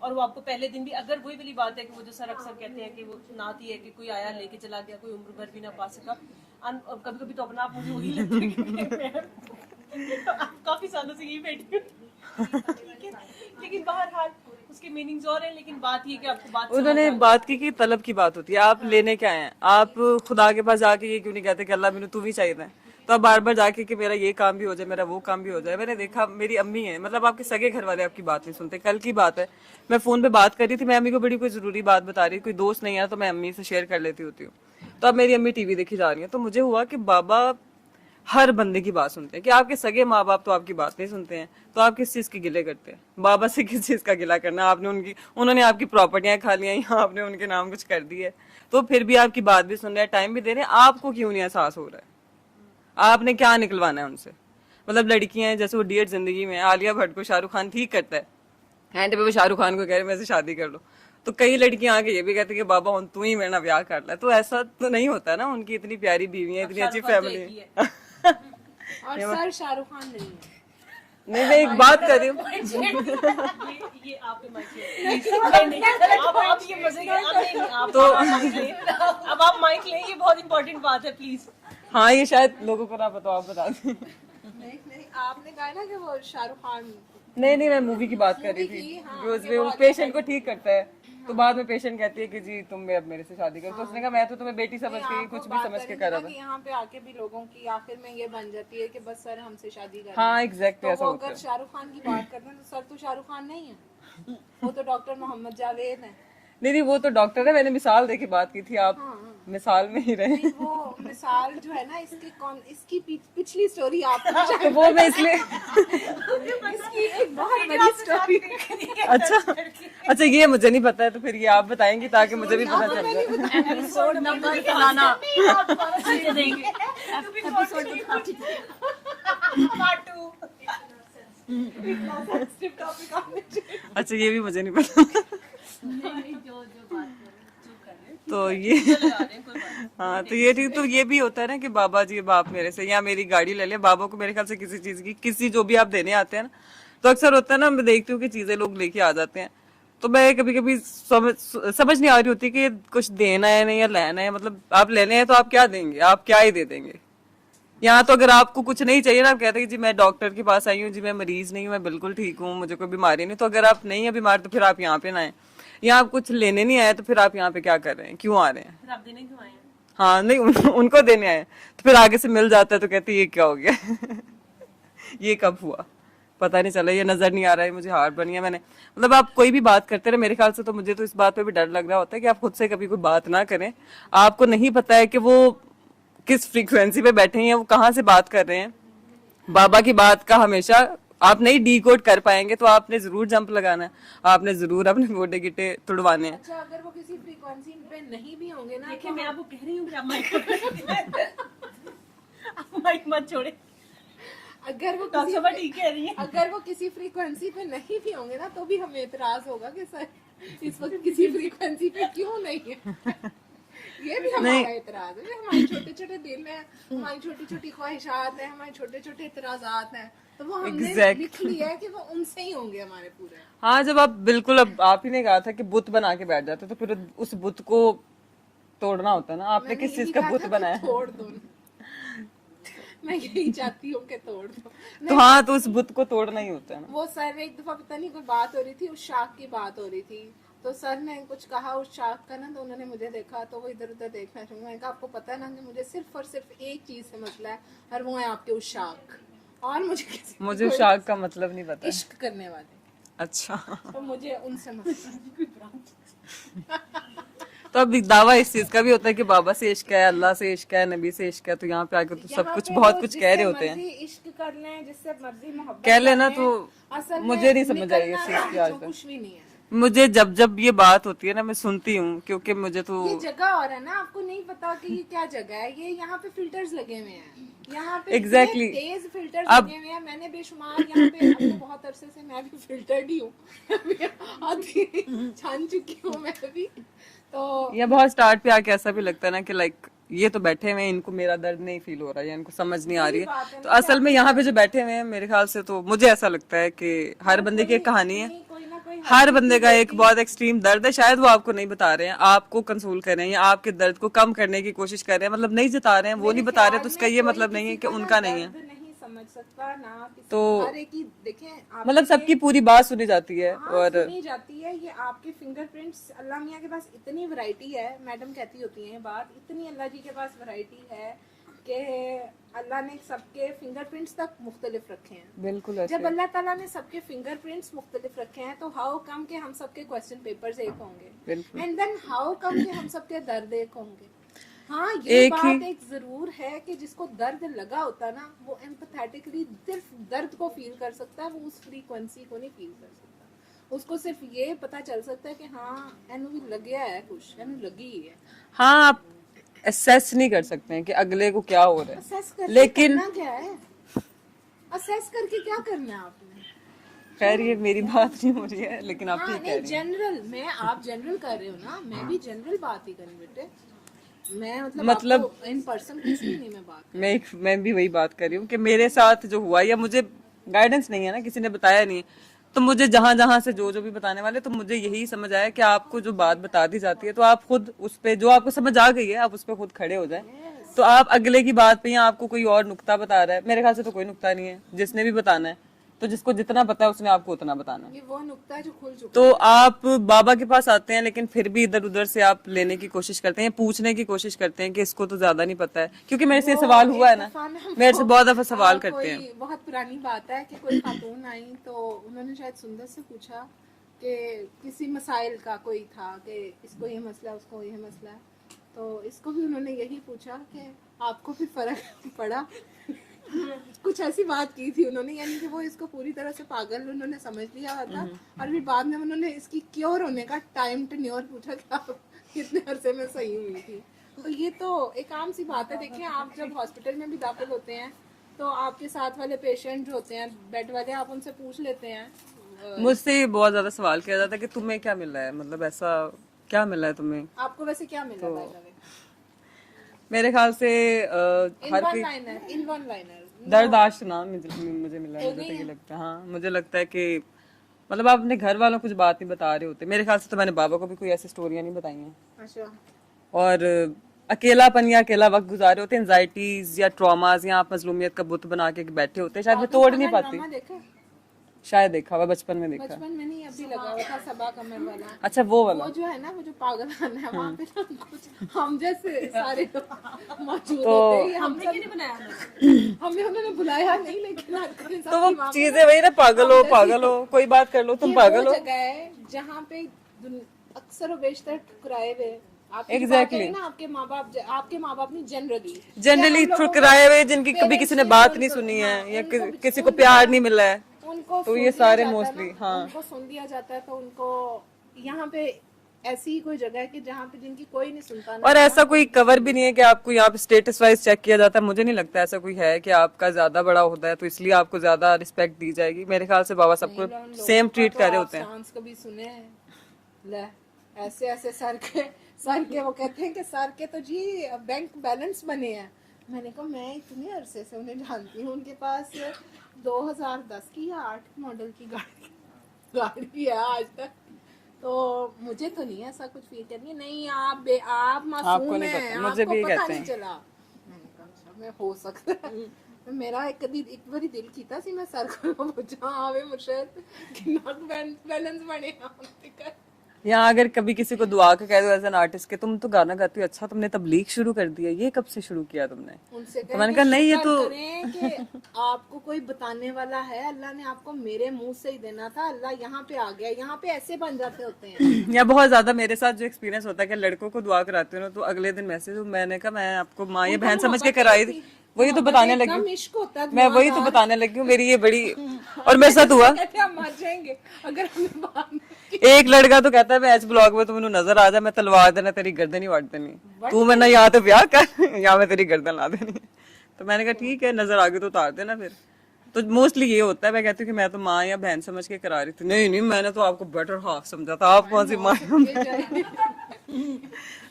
और वो आपको पहले दिन भी, अगर वही वाली बात है कि वो जो सर अक्सर कहते हैं कि वो नात ही है कि कोई आया लेके चला गया, कोई उम्र भर भी ना पा सका। कभी कभी तो अपना आप मुझे वही लगता है काफी सालों से यही बैठी हूँ, लेकिन बहरहाल उसके मीनिंग्स और हैं। लेकिन बात ये कि आपको बात उन्होंने बात की कि तलब की बात होती है, आप लेने क्या हैं। आप खुदा के पास जाके ये क्यों नहीं कहते कि अल्लाह मैंने तू भी चाहिए, तो आप बार बार जाके कि मेरा ये काम भी हो जाए, मेरा वो काम भी हो जाए। मैंने देखा मेरी अम्मी है, मतलब आपके सगे घर वाले आपकी बात नहीं सुनते। कल की बात है, मैं फोन पे बात कर रही थी, मैं अम्मी को बड़ी कोई जरूरी बात बता रही, कोई दोस्त नहीं है तो मैं अम्मी से शेयर कर लेती होती हूँ। तो अब मेरी अम्मी टीवी देखी जा रही है, तो मुझे हुआ कि बाबा हर बंदे की बात सुनते हैं, कि आपके सगे माँ बाप तो आपकी बात नहीं सुनते हैं, तो आप किस चीज की गिले करते हैं। बाबा से किस चीज का गिला करना, आपने उन्होंने आपकी प्रॉपर्टियां खा ली या आपने उनके नाम कुछ कर दी है, तो फिर भी आपकी बात भी सुन रहे हैं, टाइम भी दे रहे हैं। आपको क्यों नहीं एहसास हो रहा है, आपने क्या निकलवाना है उनसे। मतलब लड़कियां हैं, जैसे वो डियर जिंदगी में आलिया भट्ट को शाहरुख खान ठीक करता है, एंड पे वो शाहरुख खान को कह रहे मैं से शादी कर लो, तो कई लड़कियां आके ये भी कहती है कि बाबा तू ही मेरा ब्याह कर ले। तो ऐसा तो नहीं होता ना, उनकी इतनी प्यारी बीवी है, इतनी अच्छी फैमिली है। और सर शाहरुख खान नहीं है। नहीं मैं एक बात कर रही हूँ, ये आपके माइक आप ये मजे तो अब आप माइक लें, ये बहुत इंपॉर्टेंट बात है प्लीज। हाँ ये शायद लोगों को ना पता, आप बता दें। नहीं आपने कहा ना कि वो शाहरुख खान, नहीं मैं मूवी की बात कर रही थी, जो उसमें वो पेशेंट को ठीक करता है, तो बाद में पेशेंट कहती है कि जी तुम अब मेरे से शादी करो, तो उसने कहा मैं तो तुम्हें बेटी समझ के कुछ भी समझ के कर रहा था। यहाँ पे आके भी लोगों की आखिर में ये बन जाती है कि बस सर हमसे शादी कर। हाँ एग्जैक्टली ऐसा होता है। अगर शाहरुख खान की बात करते हैं तो सर तो शाहरुख खान नहीं है, वो तो डॉक्टर मोहम्मद जावेद है। नहीं वो तो डॉक्टर है, मैंने मिसाल देके बात की थी। आप मिसाल में ही रहे। वो मिसाल जो है ना इसकी पिछली स्टोरी आपको तो वो मैं इसलिए इसकी एक बहुत बड़ी स्टोरी अच्छा ये मुझे नहीं पता है, तो फिर ये आप बताएंगी ताकि मुझे भी पता चल जाए। एपिसोड नंबर फलाना देंगे, एपिसोड पार्ट 2। अच्छा ये भी मुझे नहीं पता। तो ये हाँ तो ये ठीक, तो ये भी होता है ना कि बाबा जी बाप मेरे से या मेरी गाड़ी ले ले, बाबा को मेरे ख्याल से किसी चीज की किसी जो भी आप देने आते हैं ना, तो अक्सर होता है ना, मैं देखती हूँ कि चीजें लोग लेके आ जाते हैं, तो मैं कभी कभी समझ नहीं आ रही होती कि कुछ देना है नहीं या लेना है, मतलब आप लेने हैं तो आप क्या देंगे, आप क्या ही दे देंगे। यहाँ तो अगर आपको कुछ नहीं चाहिए ना, आप कहते हैं कि जी मैं डॉक्टर के पास आई हूँ, जी मैं मरीज नहीं हूँ, मैं बिल्कुल ठीक हूँ, मुझे कोई बीमारी नहीं, तो अगर आप नहीं है बीमार तो फिर आप यहाँ पे ना आए, या आप कुछ लेने नहीं आए तो फिर आप यहाँ पे क्या कर रहे हैं, क्यों आ रहे हैं? फिर आप देने क्यों आए हैं? हाँ नहीं उनको देने आए, तो फिर आगे से मिल जाता है तो कहते ये क्या हो गया ये कब हुआ पता नहीं चला, ये नजर नहीं आ रहा है, मुझे हार बनी है मैंने, मतलब आप कोई भी बात करते रहे, मेरे ख्याल से तो मुझे तो इस बात पे भी डर लग रहा होता है कि आप खुद से कभी कोई बात ना करें, आपको नहीं पता है कि वो किस फ्रीक्वेंसी पे बैठे हैं, वो कहाँ से बात कर रहे हैं। बाबा की बात का हमेशा आप नहीं डिकोड कर पाएंगे तो आपने जरूर जंप लगाना है, आपने जरूर अपने गोडे गिट्टे तुड़वाने हैं। अच्छा अगर वो किसी फ्रीक्वेंसी पे नहीं भी होंगे ना, देखिए मैं आपको कह रही हूँ कि आप माइक मत छोड़े, अगर वो डॉक्टर साहब ठीक कह रही है। अगर वो किसी फ्रीक्वेंसी पे नहीं भी होंगे ना, तो भी हमें एतराज होगा कि सर इस वक्त किसी फ्रीक्वेंसी पे क्यों नहीं है। ये भी हमारा एतराज है, हमारे छोटे छोटे दिल हैं, हमारी छोटी छोटी ख्वाहिशात हैं, हमारे छोटे छोटे एतराजात हैं, तो वो हमने लिख लिया है कि वो उनसे ही होंगे हमारे पूरे। हाँ जब आप बिल्कुल, अब आप ही ने कहा था कि बुत बना के बैठ जाते तो फिर उस बुत को तोड़ना होता है ना, आपने किस चीज का बुत बनाया? तोड़ दो, मैं यही चाहती हूँ कि तोड़ दो। तो हाँ तो उस बुत को तोड़ना ही होता है ना। वो सर एक दफा पता नहीं कोई बात हो रही थी, उस शाख की बात हो रही थी, तो सर ने कुछ कहा उस शाख का ना, तो उन्होंने मुझे देखा तो वो इधर उधर देखना शुरू, मैंने कहा आपको पता है ना कि मुझे सिर्फ और सिर्फ एक चीज से मसला है, और वो है आपके उस शाख, और मुझे उस शाख का मतलब नहीं पता। इश्क करने वाले, अच्छा तो मुझे उनसे मसला। तो अब दावा इस चीज का भी होता है कि बाबा से इश्क है, अल्लाह से इश्क है, नबी से इश्क है, तो यहाँ पे आके तो सब कुछ बहुत कुछ कह रहे होते हैं, इश्क कर लें जिससे मर्जी मोहब्बत कह लेना, तो असल में मुझे नहीं समझ आई इस चीज की आज तक। कुछ भी नहीं है। मुझे जब जब ये बात होती है ना मैं सुनती हूँ, क्योंकि मुझे तो ये जगह और है ना, आपको नहीं पता कि ये क्या जगह है, ये यहाँ पे फिल्टर्स लगे हुए हैं, यहाँ पे Exactly. तेज फिल्टर्स लगे हुए हैं, मैंने बेशुमार यहाँ पे अब तो बहुत अरसे से मैं भी फिल्टर्ड ही हूँ आधी छान चुकी हूँ मैं भी, तो ये बहुत स्टार्ट पे आके ऐसा भी लगता है ना कि लाइक ये तो बैठे हुए हैं, इनको मेरा दर्द नहीं फील हो रहा है या इनको समझ नहीं आ रही है, तो असल में यहाँ पे जो बैठे हुए हैं मेरे ख्याल से तो मुझे ऐसा लगता है कि हर बंदे की एक कहानी है, कोई ना कोई हर बंदे का एक बहुत एक्सट्रीम दर्द है, शायद वो आपको नहीं बता रहे हैं, आपको कंसोल कर रहे हैं या आपके दर्द को कम करने की कोशिश कर रहे हैं, मतलब नहीं जता रहे हैं, वो नहीं बता रहे, तो उसका ये मतलब नहीं है कि उनका नहीं है, नहीं समझ सकता ना किसी, तो हर एक की देखें आप मतलब सबकी पूरी बात सुनी जाती है। और सुनी जाती है, ये आपके फिंगरप्रिंट्स, अल्लाह मियाँ के पास इतनी वैरायटी है, मैडम कहती होती हैं बात, इतनी अल्लाह जी के पास वैरायटी है कि अल्लाह ने सबके फिंगरप्रिंट्स तक मुख्तलिफ रखे हैं। बिल्कुल ऐसे। जब अल्लाह ताला ने सबके फिंगरप्रिंट्स मुख्तलिफ रखे हैं, तो हाउ कम के हम सबके क्वेश्चन पेपर्स एक होंगे, बिल्कुल। एंड देन हाउ कम के हम सबके दर्द एक होंगे। हाँ ये एक बात ही एक जरूर है कि जिसको दर्द लगा होता ना, वो एम्पैथेटिकली सिर्फ दर्द को फील कर सकता है, वो उस फ्रीक्वेंसी को नहीं फील कर सकता, उसको सिर्फ ये पता चल सकता है कि हाँ एनू भी लग गया है, कुछ एनू लगी ही है। हाँ आप असेस नहीं कर सकते हैं कि अगले को क्या हो रहा असेस है, करके लेकिन करना क्या है, असेस करके क्या करना है आपने? खैर ये मेरी बात नहीं हो रही है, लेकिन आप हाँ ठीक कह नहीं रही हैं। जनरल, मैं आप जनरल कर रहे हो ना, मैं भी जनरल बात ही करूँ बेटे, मैं मतलब इन पर्सन कुछ भी नहीं मैं बात। मैं भी वही बात कर रही हूँ कि मेरे साथ जो हुआ, या मुझे गाइडेंस नहीं है ना, किसी ने बताया नहीं, तो मुझे जहां जहां से जो भी बताने वाले, तो मुझे यही समझ आया कि आपको जो बात बता दी जाती है तो आप खुद उस पे, जो आपको समझ आ गई है आप उस पे खुद खड़े हो जाए, तो आप अगले की बात पे या आपको कोई और नुक्ता बता रहा है, मेरे ख्याल से तो कोई नुक्ता नहीं है, जिसने भी बताना है तो जिसको जितना पता है उसने आपको उतना बताना है। ये वो नुक्ता है जो खुल चुका तो आप बाबा के पास आते हैं, लेकिन फिर भी इधर उधर से आप लेने की कोशिश करते हैं, पूछने की कोशिश करते हैं कि इसको तो ज्यादा नहीं पता है, क्योंकि मेरे से सवाल हुआ है ना, मेरे से बहुत दफा सवाल करते हैं। बहुत पुरानी बात है कि कोई खातून आई तो उन्होंने शायद सुंदर से पूछा कि किसी मसाइल का कोई था कि इसको ये मसला है, उसको ये मसला है, तो इसको भी उन्होंने यही पूछा कि आपको भी फर्क पड़ा। कुछ ऐसी बात की थी उन्होंने, यानी कि वो इसको पूरी तरह से पागल उन्होंने समझ लिया हुआ था। और फिर बाद में उन्होंने इसकी क्योर होने का टाइम टेन्योर पूछा कि आप कितने अरसे में सही हुई थी। तो ये तो एक आम सी बात है। देखिए, आप जब हॉस्पिटल में भी दाखिल होते हैं तो आपके साथ वाले पेशेंट जो होते हैं, बेड वाले, आप उनसे पूछ लेते हैं। मुझसे बहुत ज्यादा सवाल किया जाता है कि तुम्हें क्या मिला है, मतलब ऐसा क्या मिला है तुम्हें। आपको वैसे क्या मिला by the way? मेरे ख्याल से इन हर वन कोई लाइनर, इन वन लाइनर। दर्दाश्त नाम मुझे मिला है, मुझे तो ये लगता है। हाँ, मुझे लगता है कि मतलब आप अपने घर वालों को कुछ बात नहीं बता रहे होते। मेरे ख्याल से तो मैंने बाबा को भी कोई ऐसी स्टोरियां नहीं बताई हैं। अच्छा। और अकेलापन या अकेला वक्त गुजारे होते हैं, एंजाइटीज या ट्रॉमाज, या आप मजलूमियत का बुत बना के बैठे होते हैं, शायद मैं तोड़ नहीं पाती। ड्रामा देखा? शायद देखा हुआ, बचपन में देखा। बचपन में नहीं, अभी लगा हुआ था सबा कमर वाला। अच्छा, वो वाला। वो जो है ना, वो जो पागल खाना है वहाँ पे ना कुछ हम जैसे सारे लोग मौजूद तो होते हैं। हमने क्यों नहीं बनाया? हमें उन्होंने बुलाया नहीं, लेकिन तो वो चीजें वही ना, पागल हो कोई बात कर लो, तुम पागल हो। जगह है जहाँ पे अक्सर और बेशतर ठुकराए हुए Exactly. ना आपके माँ बाप नहीं, जनरली ठुकराए हुए, जिनकी कभी किसी ने बात नहीं सुनी है या किसी को प्यार नहीं मिला है, उनको तो ये सारे मोस्टली। हाँ, उनको सुन दिया जाता है। तो उनको यहाँ पे ऐसी ही कोई जगह है कि जहाँ पे जिनकी कोई नहीं सुनता ना। और ऐसा कोई कवर भी नहीं है कि आपको यहाँ पे स्टेटस वाइज चेक किया जाता है। मुझे नहीं लगता ऐसा कोई है कि आपका ज्यादा बड़ा होता है तो इसलिए आपको ज्यादा रिस्पेक्ट दी जाएगी। मेरे ख्याल से बाबा सबको सेम ट्रीट कर रहे होते हैं। डांस कभी सुने हैं? ले ऐसे ऐसे सर के वो कहते हैं कि सर के तो जी बैंक बैलेंस बने हैं। मैंने कहा मैं इतने अरसे से उन्हें जानती हूँ, उनके पास 2010 की या 8 मॉडल की गाड़ी है आज तक। तो मुझे तो नहीं ऐसा कुछ फील करनी है। नहीं, आप मासूम हैं, मुझे आपको भी पता कहते नहीं हैं। चला। मैंने कहा अच्छा, मैं हो सकता है। मेरा एक बारी दिल कीता सी मैं सर को पूछा, हाँ वे मुर्शद कितना बैलेंस बने हैं। यहाँ अगर कभी किसी को दुआ के कह दो एज एन आर्टिस्ट के तुम तो गाना गाती हो, अच्छा तुमने तबलीग शुरू कर दिया, ये कब से शुरू किया तुमने? उनसे तो मैंने कहा नहीं, ये तो करें कि आपको कोई बताने वाला है। अल्लाह ने आपको मेरे मुंह से ही देना था, अल्लाह यहाँ पे आ गया। यहाँ पे ऐसे बन जाते होते हैं। या बहुत ज्यादा मेरे साथ जो एक्सपीरियंस होता है कि लड़कों को दुआ कराती हूँ ना, तो अगले दिन मैसेज, मैंने कहा मैं आपको माँ ये बहन समझ के कराई थी, वही तो बताने लगी इश्क होता है, मैं वही तो बताने लगी हूँ। मेरी ये बड़ी और मेरे साथ हुआ। कहते हम मर जाएंगे अगर हमें बात नहीं की। एक लड़का तो कहता है मैं एच ब्लॉग में, तू मैंने नजर आ जा, मैं तलवार देना तेरी गर्दन ही वाट देनी, तू मैंने यहाँ तो ब्याह कर, यहाँ मैं तेरी गर्दन ला देनी। तो मैंने कहा ठीक है, नजर आ गई तो उतार देना फिर। तो मोस्टली ये होता है, मैं कहती हूँ कि मैं तो माँ या बहन समझ के करा रही थी। नहीं मैंने तो आपको बेटर हाफ समझा था, आप कौन सी माँ।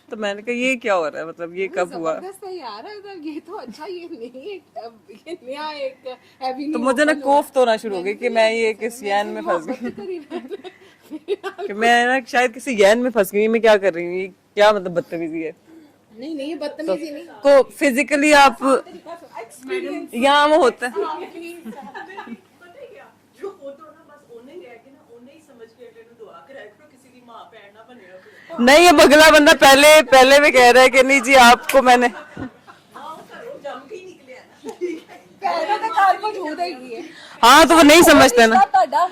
तो मैंने कहा ये क्या हो रहा है, मतलब ये कब हुआ? जबरदस्त है यार, ये तो अच्छा, ये नहीं ये नया एक avenue तो मुझे ना open कोफ्त होना शुरू हो गई कि मैं ये किस यैन में फंस गई, कि मैं ना शायद किसी यैन में फंस गई। मैं क्या कर रही हूँ, ये क्या मतलब बदतमीजी है? नहीं ये बदतमीजी नहीं, को फिजिकली आप यहाँ वो होता है। पता है क्या जो फोटो ना बस ओने ही रह के ना ओने ही समझ के अगले ਨੂੰ दुआ कराया करो, किसी की मां पैर ना बनेगा फिर। नहीं, ये बगला बंदा पहले में कह रहा है कि नहीं जी आपको मैंने हां करो जम के ही निकले हैं ना। पैरों के काल को छू देगी है। हाँ, तो वो नहीं समझते ना।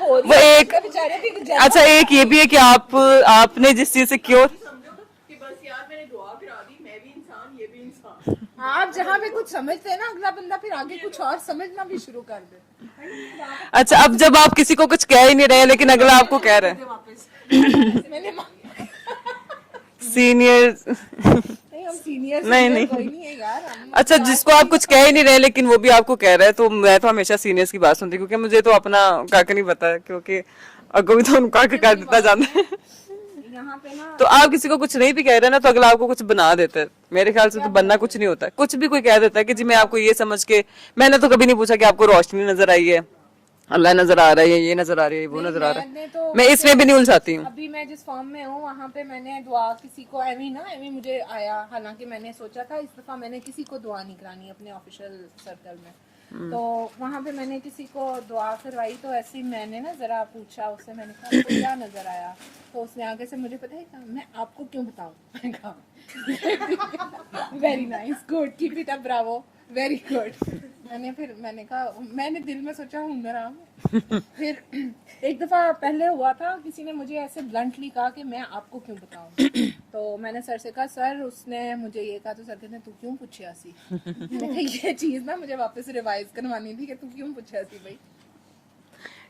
वो एक अच्छा एक ये भी है कि आपने जिस चीज से क्यों समझो कि बस यार मैंने दुआ करा दी, मैं भी इंसान ये भी इंसान। आप जहाँ पे कुछ समझते हैं ना, अगला बंदा फिर आगे कुछ और समझना भी शुरू कर दे। अच्छा, अब जब आप किसी को कुछ कह ही नहीं रहे लेकिन अगला आपको कह रहा है मैंने सीनियर नहीं, हम सीनियर नहीं। कोई नहीं है यार। अच्छा, जिसको आप कुछ कह ही नहीं रहे लेकिन वो भी आपको कह रहा है, तो मैं तो हमेशा सीनियर्स की बात सुनती हूँ, क्योंकि मुझे तो अपना काक नहीं पता, क्योंकि अगर भी तो उनका कर देता जाता है। यहाँ पे ना तो आप किसी को कुछ नहीं भी कह रहे ना, तो अगला आपको कुछ बना देता है। मेरे ख्याल से तो बनना कुछ नहीं होता है, कुछ भी कोई कह देता है कि जी मैं आपको ये समझ के, मैंने तो कभी नहीं पूछा कि आपको रोशनी नजर आई है, अल्लाह नजर आ रहा है, ये नजर आ रही है, वो नजर आ रहा मैंने है, तो मैं इसमें भी नहीं उलझाती हूँ। अभी मैं जिस फॉर्म में हूँ वहाँ पे मैंने दुआ किसी को एवी मुझे आया, हालांकि मैंने सोचा था इस दफा मैंने किसी को दुआ नहीं करानी अपने ऑफिशियल सर्कल में। तो वहाँ पे मैंने किसी को दुआ करवाई, तो ऐसे ही मैंने ना जरा पूछा उससे, मैंने कहा आपको क्या नजर आया? तो उसने आगे से मुझे पता है क्या, मैं आपको क्यों बताऊँ? मैंने कहा very nice, good, keep it up, Bravo, very good. मैंने कहा, मैंने दिल में सोचा हुनर आम। फिर एक दफ़ा पहले हुआ था, किसी ने मुझे ऐसे ब्लंटली कहा कि मैं आपको क्यों बताऊं। तो मैंने सर से कहा, सर उसने मुझे ये कहा, तो सर कहते हैं तू क्यों पूछे सी। मैंने कहा ये चीज़ ना मुझे वापस रिवाइज करवानी थी कि तू क्यों पूछे सी भाई।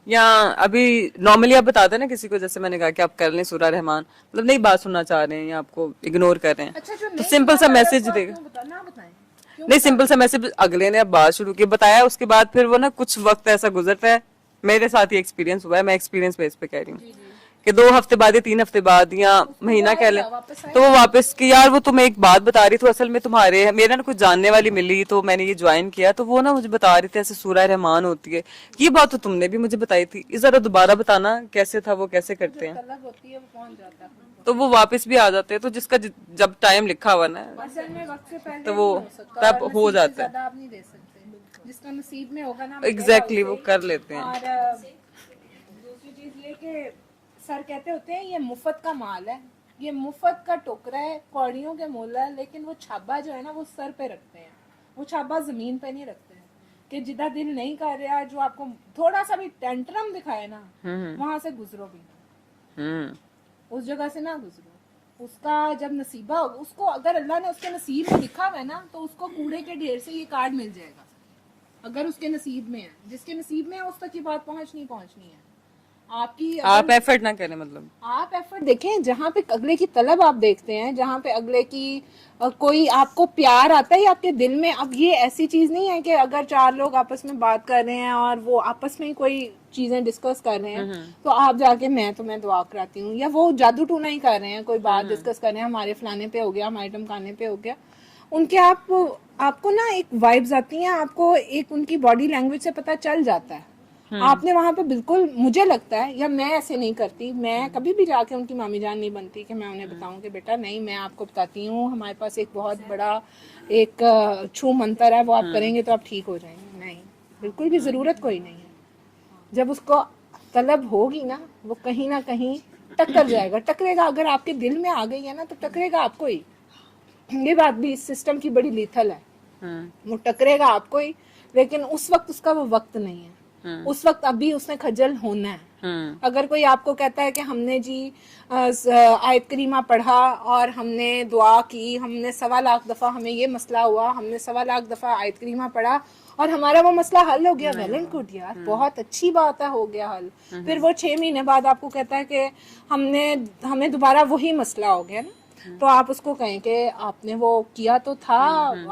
या अभी नॉर्मली आप बताते हैं ना किसी को, जैसे मैंने कहा कि आप कर लें सूरा रहमान, मतलब नई बात सुनना चाह रहे हैं या आपको इग्नोर कर रहे हैं, अच्छा, जो तो सिंपल सा मैसेज देगा। ना बताएं नहीं, सिंपल सा मैसेज, अगले ने अब बात शुरू की, बताया, उसके बाद फिर वो ना कुछ वक्त ऐसा गुजरता है, मेरे साथ ही एक्सपीरियंस हुआ है, मैं एक्सपीरियंस बेस पे कह रही हूँ कि 2 हफ्ते बाद या 3 हफ्ते बाद या महीना कह लें, तो वो वापस कि यार वो तुम्हें एक बात बता रही थी, असल में तुम्हारे मेरा ना कुछ जानने वाली मिली तो मैंने ये ज्वाइन किया, तो वो ना मुझे बता रही थी ऐसे सूरह रहमान होती है, ये बात तो तुमने भी मुझे बताई थी, इस जरा दोबारा बताना कैसे था, वो कैसे करते हैं, तलब होती है वो पहुंच जाता है। तो वो वापस भी आ जाते हैं। तो जिसका जब टाइम लिखा हुआ ना, असल में वक्त से पहले तो वो नहीं हो सकता, तब और हो नसीब से जाता है। ज़्यादा आप नहीं दे सकते, जिसका नसीब में होगा ना एग्जैक्टली वो कर लेते हैं। और दूसरी चीज ये कि सर कहते होते हैं ये मुफ्त का माल है, ये मुफ्त का टोकरा है, कौड़ियों के मोल है, लेकिन वो छाबा जो है ना वो सर पे रखते हैं, वो छाबा जमीन पे नहीं रखते हैं। कि जिदा दिल नहीं कर रहा, जो आपको थोड़ा सा भी टेंट्रम दिखाए ना, वहां से गुजरो भी ना, उस जगह से ना गुजरो। उसका जब नसीबा होगा, उसको अगर अल्लाह ने उसके नसीब में लिखा हुआ है ना, तो उसको कूड़े के ढेर से ये कार्ड मिल जाएगा, अगर उसके नसीब में है। जिसके नसीब में है उस तक ये बात पहुंचनी है। आपकी आप एफर्ट ना करें, मतलब आप एफर्ट देखें, जहाँ पे अगले की तलब आप देखते हैं, जहाँ पे अगले की कोई आपको प्यार आता है आपके दिल में। अब ये ऐसी चीज नहीं है कि अगर 4 लोग आपस में बात कर रहे हैं और वो आपस में कोई चीजें डिस्कस कर रहे हैं, तो आप जाके मैं दुआ कराती हूँ, या वो जादू टूना ही कर रहे हैं, कोई बात डिस्कस कर रहे हैं, हमारे फलाने पे हो गया, हमारे टमकाने पे हो गया, उनके आपको ना एक वाइब्स आती हैं, आपको एक उनकी बॉडी लैंग्वेज से पता चल जाता है। आपने वहां पे बिल्कुल, मुझे लगता है, या मैं ऐसे नहीं करती, मैं कभी भी जाके उनकी मामी जान नहीं बनती कि मैं उन्हें बताऊं कि बेटा नहीं, मैं आपको बताती हूँ, हमारे पास एक बहुत बड़ा एक छू मंतर है, वो आप करेंगे तो आप ठीक हो जाएंगे। नहीं, बिल्कुल भी जरूरत कोई नहीं है। जब उसको तलब होगी ना, वो कहीं ना कहीं टक्कर जाएगा, टकरेगा। अगर आपके दिल में आ गई है ना, तो टकरेगा आपको ही। ये बात भी इस सिस्टम की बड़ी लीथल है, वो टकरेगा आपको ही, लेकिन उस वक्त उसका वो वक्त नहीं है। उस वक्त अभी उसने खजल होना है। अगर कोई आपको कहता है कि हमने जी आयत करीमा पढ़ा और हमने दुआ की, हमने 1.25 लाख दफा हमें ये मसला हुआ, हमने 1.25 लाख दफा आयत करीमा पढ़ा और हमारा वो मसला हल हो गया, वेल एंड गुड यार, बहुत अच्छी बात है, हो गया हल। फिर वो 6 महीने बाद आपको कहता है कि हमें दोबारा वही मसला हो गया ना, तो आप उसको कहें कि आपने वो किया तो था,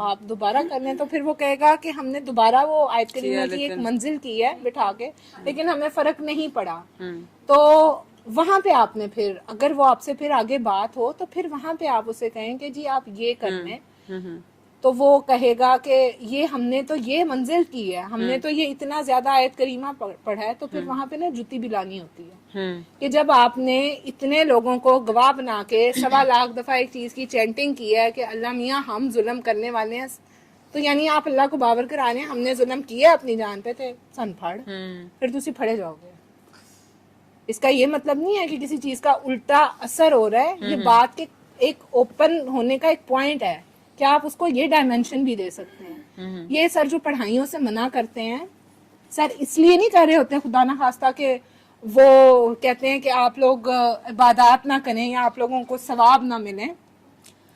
आप दोबारा कर लें, तो फिर वो कहेगा कि हमने दोबारा वो आयत करीमा की एक मंजिल की है बिठा के, लेकिन हमें फर्क नहीं पड़ा। तो वहां पे आपने फिर, अगर वो आपसे फिर आगे बात हो, तो फिर वहां पे आप उसे कहें कि जी आप ये कर लें, तो वो कहेगा कि ये हमने तो ये मंजिल की है, हमने तो ये इतना ज्यादा आयत करीमा पढ़ा है, तो फिर वहां पे ना जुती भी लानी होती है कि जब आपने इतने लोगों को गवाह बना के 1.25 लाख दफा एक चीज की चैंटिंग की है कि अल्लाह मियाँ हम जुल्म करने वाले हैं, तो यानी आप अल्लाह को बावर करा रहे हैं हमने जुल्म किया अपनी जान पे, थे सन फड़, फिर तुसी फड़े जाओगे। इसका ये मतलब नहीं है कि किसी चीज का उल्टा असर हो रहा है, ये बात के एक ओपन होने का एक पॉइंट है, क्या आप उसको ये डायमेंशन भी दे सकते हैं। ये सर जो पढ़ाइयों से मना करते हैं, सर इसलिए नहीं कर रहे होते हैं खुदा ना खास्ता के वो कहते हैं कि आप लोग इबादत ना करें या आप लोगों को सवाब ना मिले,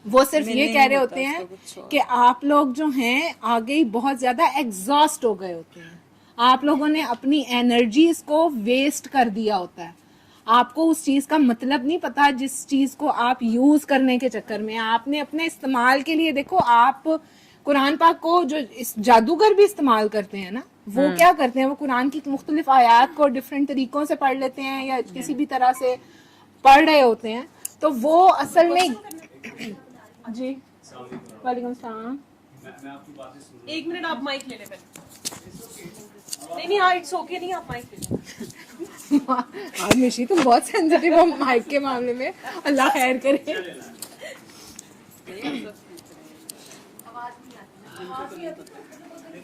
वो सिर्फ ये कह रहे होते हैं कि आप लोग जो हैं आगे बहुत ज्यादा एग्जॉस्ट हो गए होते हैं, आप लोगों ने अपनी एनर्जीज को वेस्ट कर दिया होता है, आपको उस चीज का मतलब नहीं पता जिस चीज को आप यूज करने के चक्कर में आपने अपने इस्तेमाल के लिए, देखो आप कुरान पाक को जो इस जादूगर भी इस्तेमाल करते हैं ना, वो क्या करते हैं, वो कुरान की मुख्तलिफ आयात को डिफरेंट तरीकों से पढ़ लेते हैं या किसी भी तरह से पढ़ रहे होते हैं, तो वो असल में जी वालेकुम सलाम। 1 मिनट आप माइक ले ले पहले। नहीं हाँ इट्स ओके, नहीं आप माइक ले लो। आज मिशी तुम बहुत सेंसिटिव हो माइक के मामले में, अल्लाह खैर करे।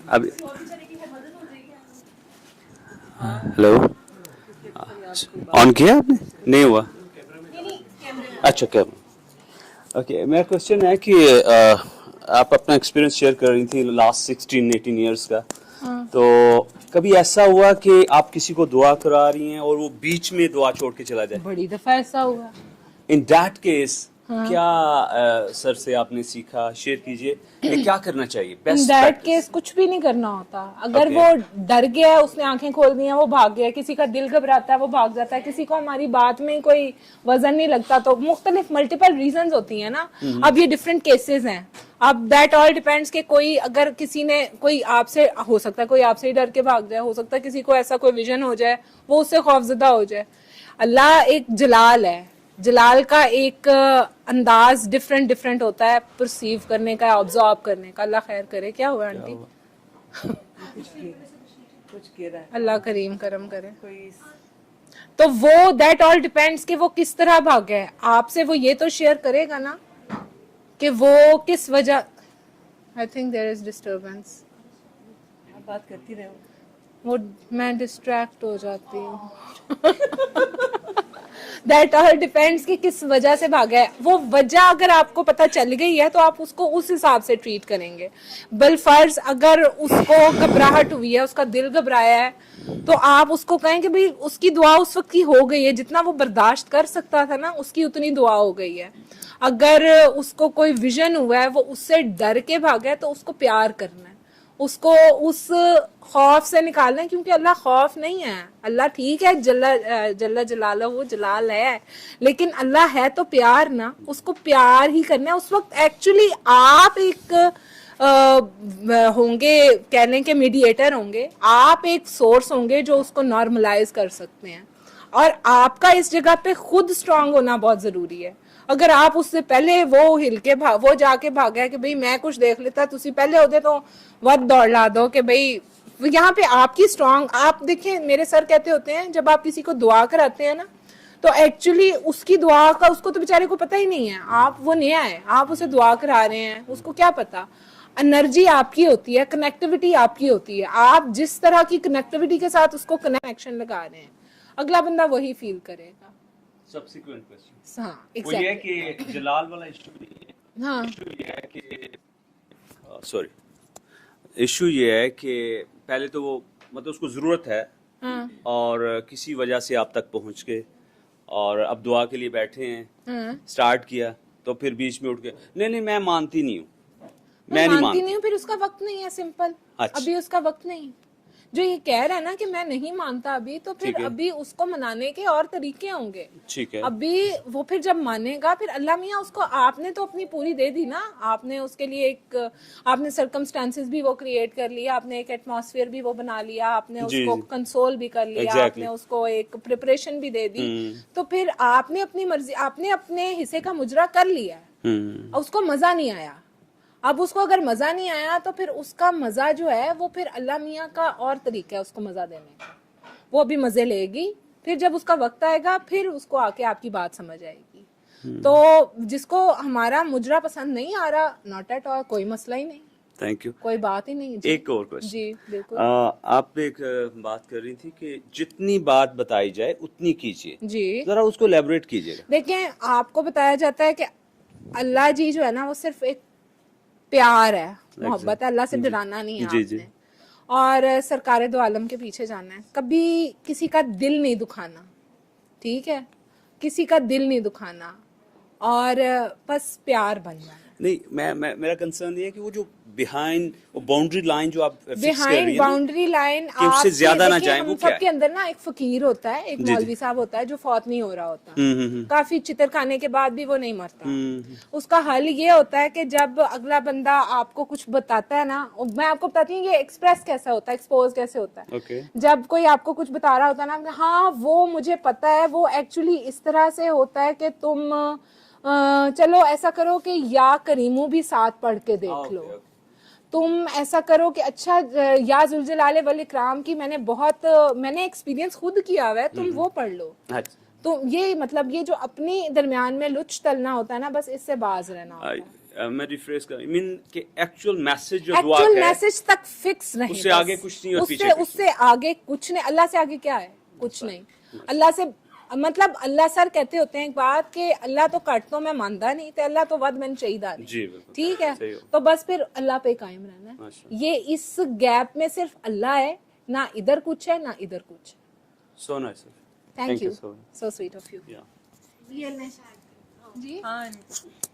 अभी हेलो ऑन किया आपने? नहीं हुआ? अच्छा कैमरा। ओके, मेरा क्वेश्चन है कि आप अपना एक्सपीरियंस शेयर कर रही थी लास्ट 16-18 इयर्स का, तो कभी ऐसा हुआ कि आप किसी को दुआ करा रही हैं और वो बीच में दुआ छोड़ के चला जाए? बड़ी दफा ऐसा हुआ। इन दैट केस क्या सर से आपने सीखा, शेयर कीजिए कि क्या करना चाहिए? इन बेस्ट दैट केस कुछ भी नहीं करना होता। अगर Okay. वो डर गया है, उसने आंखें खोल दी हैं, वो भाग गया, किसी का दिल घबराता है वो भाग जाता है, किसी को हमारी बात में कोई वजन नहीं लगता, तो मुख्तलिफ मल्टीपल रीजंस होती हैं ना। अब ये डिफरेंट केसेस हैं। अब दैट ऑल डिपेंड्स कि कोई अगर किसी ने कोई आपसे, हो सकता है कोई आपसे ही डर के भाग जाए, हो सकता है किसी को ऐसा कोई विजन हो जाए, वो उससे खौफजदा हो जाए। अल्लाह एक जलाल है, जलाल का एक अंदाज डिफरेंट होता है परसीव करने का, ऑब्जर्व करने का। अल्लाह खैर करे। क्या हुआ आंटी? कुछ कह रहा है अल्लाह करीम करम करे। कोई। तो वो दैट ऑल डिपेंड्स कि वो किस तरह भागा है आपसे। वो ये तो शेयर करेगा ना कि वो किस वजह। I think there is disturbance. आप बात करती रहो। वो मैं डिस्ट्रैक्ट हो जाती हूँ। दैट ऑल डिपेंड्स कि किस वजह से भागा है। वो वजह अगर आपको पता चल गई है तो आप उसको उस हिसाब से ट्रीट करेंगे। बलफर्ज अगर उसको घबराहट हुई है, उसका दिल घबराया है, तो आप उसको कहें कि भाई उसकी दुआ उस वक्त की हो गई है, जितना वो बर्दाश्त कर सकता था ना उसकी उतनी दुआ हो गई है। अगर उसको कोई विजन हुआ है, वो उससे डर के भागा है, तो उसको प्यार करना है, उसको उस खौफ से निकालना है, क्योंकि अल्लाह खौफ नहीं है। अल्लाह ठीक है, जल्ला जलाला वो जलाल है, लेकिन अल्लाह है तो प्यार ना, उसको प्यार ही करना है। उस वक्त एक्चुअली आप एक होंगे, कहने के मीडिएटर होंगे, आप एक सोर्स होंगे जो उसको नॉर्मलाइज कर सकते हैं, और आपका इस जगह पे खुद स्ट्रांग होना बहुत जरूरी है। अगर आप उससे पहले वो हिल के वो जाके भागा है कि भाई मैं कुछ देख लेता, तुसी पहले होते तो वत दौड़ ला दो कि भाई यहाँ पे आपकी स्ट्रांग। आप देखें, मेरे सर कहते होते हैं जब आप किसी को दुआ कराते हैं ना, तो एक्चुअली उसकी दुआ का उसको तो बेचारे को पता ही नहीं है। आप वो नया है, आप उसे दुआ करा रहे हैं, उसको क्या पता। एनर्जी आपकी होती है, कनेक्टिविटी आपकी होती है। आप जिस तरह की कनेक्टिविटी के साथ उसको कनेक्शन लगा रहे हैं, अगला बंदा वही फील करेगा। सब्सिक्वेंट क्वेश्चन हाँ, वो ये है एग्जैक्टली। कि जलाल वाला इशू नहीं है। हाँ, इशू ये है कि इशू ये है कि पहले तो वो मतलब उसको जरूरत है, हाँ, और किसी वजह से आप तक पहुंच गए और अब दुआ के लिए बैठे हैं, हाँ। स्टार्ट किया, तो फिर बीच में उठ के नहीं मैं मानती नहीं हूँ, मैं नहीं मानती नहीं हूँ, फिर उसका वक्त नहीं है। सिंपल। अच्छा। अभी उसका वक्त नहीं। जो ये कह रहा है ना कि मैं नहीं मानता अभी, तो फिर ठीक है। अभी उसको मनाने के और तरीके होंगे। ठीक है। अभी वो फिर जब मानेगा, फिर अल्लाह मियाँ उसको, आपने तो अपनी पूरी दे दी ना, आपने उसके लिए एक, आपने सर्कमस्टांसेस भी वो क्रिएट कर लिया, आपने एक एटमॉस्फेयर भी वो बना लिया, आपने जी, उसको जी। कंसोल भी कर लिया, Exactly. आपने उसको एक प्रिपरेशन भी दे दी, तो फिर आपने अपनी मर्जी, आपने अपने हिस्से का मुजरा कर लिया है। उसको मजा नहीं आया। अब उसको अगर मजा नहीं आया तो फिर उसका मजा जो है वो फिर अल्लाह मियाँ का और तरीका है उसको मजा देने का। वो अभी मजे लेगी, फिर जब उसका वक्त आएगा फिर उसको आके आपकी बात समझ आएगी। तो जिसको हमारा मुजरा पसंद नहीं आ रहा, नॉट एट ऑल, कोई मसला ही नहीं, थैंक यू। कोई बात ही नहीं। जी। एक और क्वेश्चन। जी बिल्कुल। आप एक बात कर रही थी कि जितनी बात बताई जाए उतनी कीजिए, जी जरा उसको एलैबोरेट कीजिएगा। देखें, आपको बताया जाता है कि अल्लाह जी जो है ना वो सिर्फ एक प्यार है, मोहब्बत है, अल्लाह से डराना नहीं है जी, जी। आपने, और सरकार दो आलम के पीछे जाना है। कभी किसी का दिल नहीं दुखाना, ठीक है, किसी का दिल नहीं दुखाना, और बस प्यार बन जाना। नहीं, मैं मेरा कंसर्न ये है कि वो जो बिहाइंड वो बाउंड्री लाइन जो आप फिक्स कर रही बिहाइंड है ना, बाउंड्री लाइन, कि उससे ज्यादा ना जाए, वो क्या सबके है? अंदर ना एक फकीर होता है, एक जी, मौलवी साहब होता है जो फौत नहीं हो रहा होता, हम्म। काफी चितर खाने के बाद भी वो नहीं मरता। उसका हल ये होता है कि जब अगला बंदा आपको कुछ बताता है ना, मैं आपको बताती हूँ ये एक्सप्रेस कैसा होता है, एक्सपोज कैसे होता है। ओके। जब कोई आपको कुछ बता रहा होता है ना, हाँ वो मुझे पता है, वो एक्चुअली इस तरह से होता है कि तुम चलो ऐसा करो कि या करीमू भी साथ पढ़ के देख लो, तुम ऐसा करो कि अच्छा या जुलजलाले वल इकराम की मैंने एक्सपीरियंस खुद किया हुआ है, तुम वो पढ़ लो। अच्छा। तो ये मतलब ये जो अपने दरमियान में लुच तलना होता है ना, बस इससे बाज रहना होता है। मैं रिफ्रेश कर मीन कि एक्चुअल मैसेज जो दुआ एक्चुअल का है मैसेज तक फिक्स नहीं, उससे बस। आगे कुछ नहीं और पीछे कुछ उससे आगे कुछ नहीं। अल्लाह से आगे क्या है? कुछ नहीं। अल्लाह से मतलब अल्लाह सर कहते होते हैं एक बात कि अल्लाह तो कट तो मैं मानता नहीं तो अल्लाह तो वद मैंने चाहिए नहीं। जी बिल्कुल ठीक है, सही हो। तो बस फिर अल्लाह पे कायम रहना है। माशा। ये इस गैप में सिर्फ अल्लाह है, ना इधर कुछ है ना इधर कुछ। So nice. Thank you, so so sweet of you. जी हाँ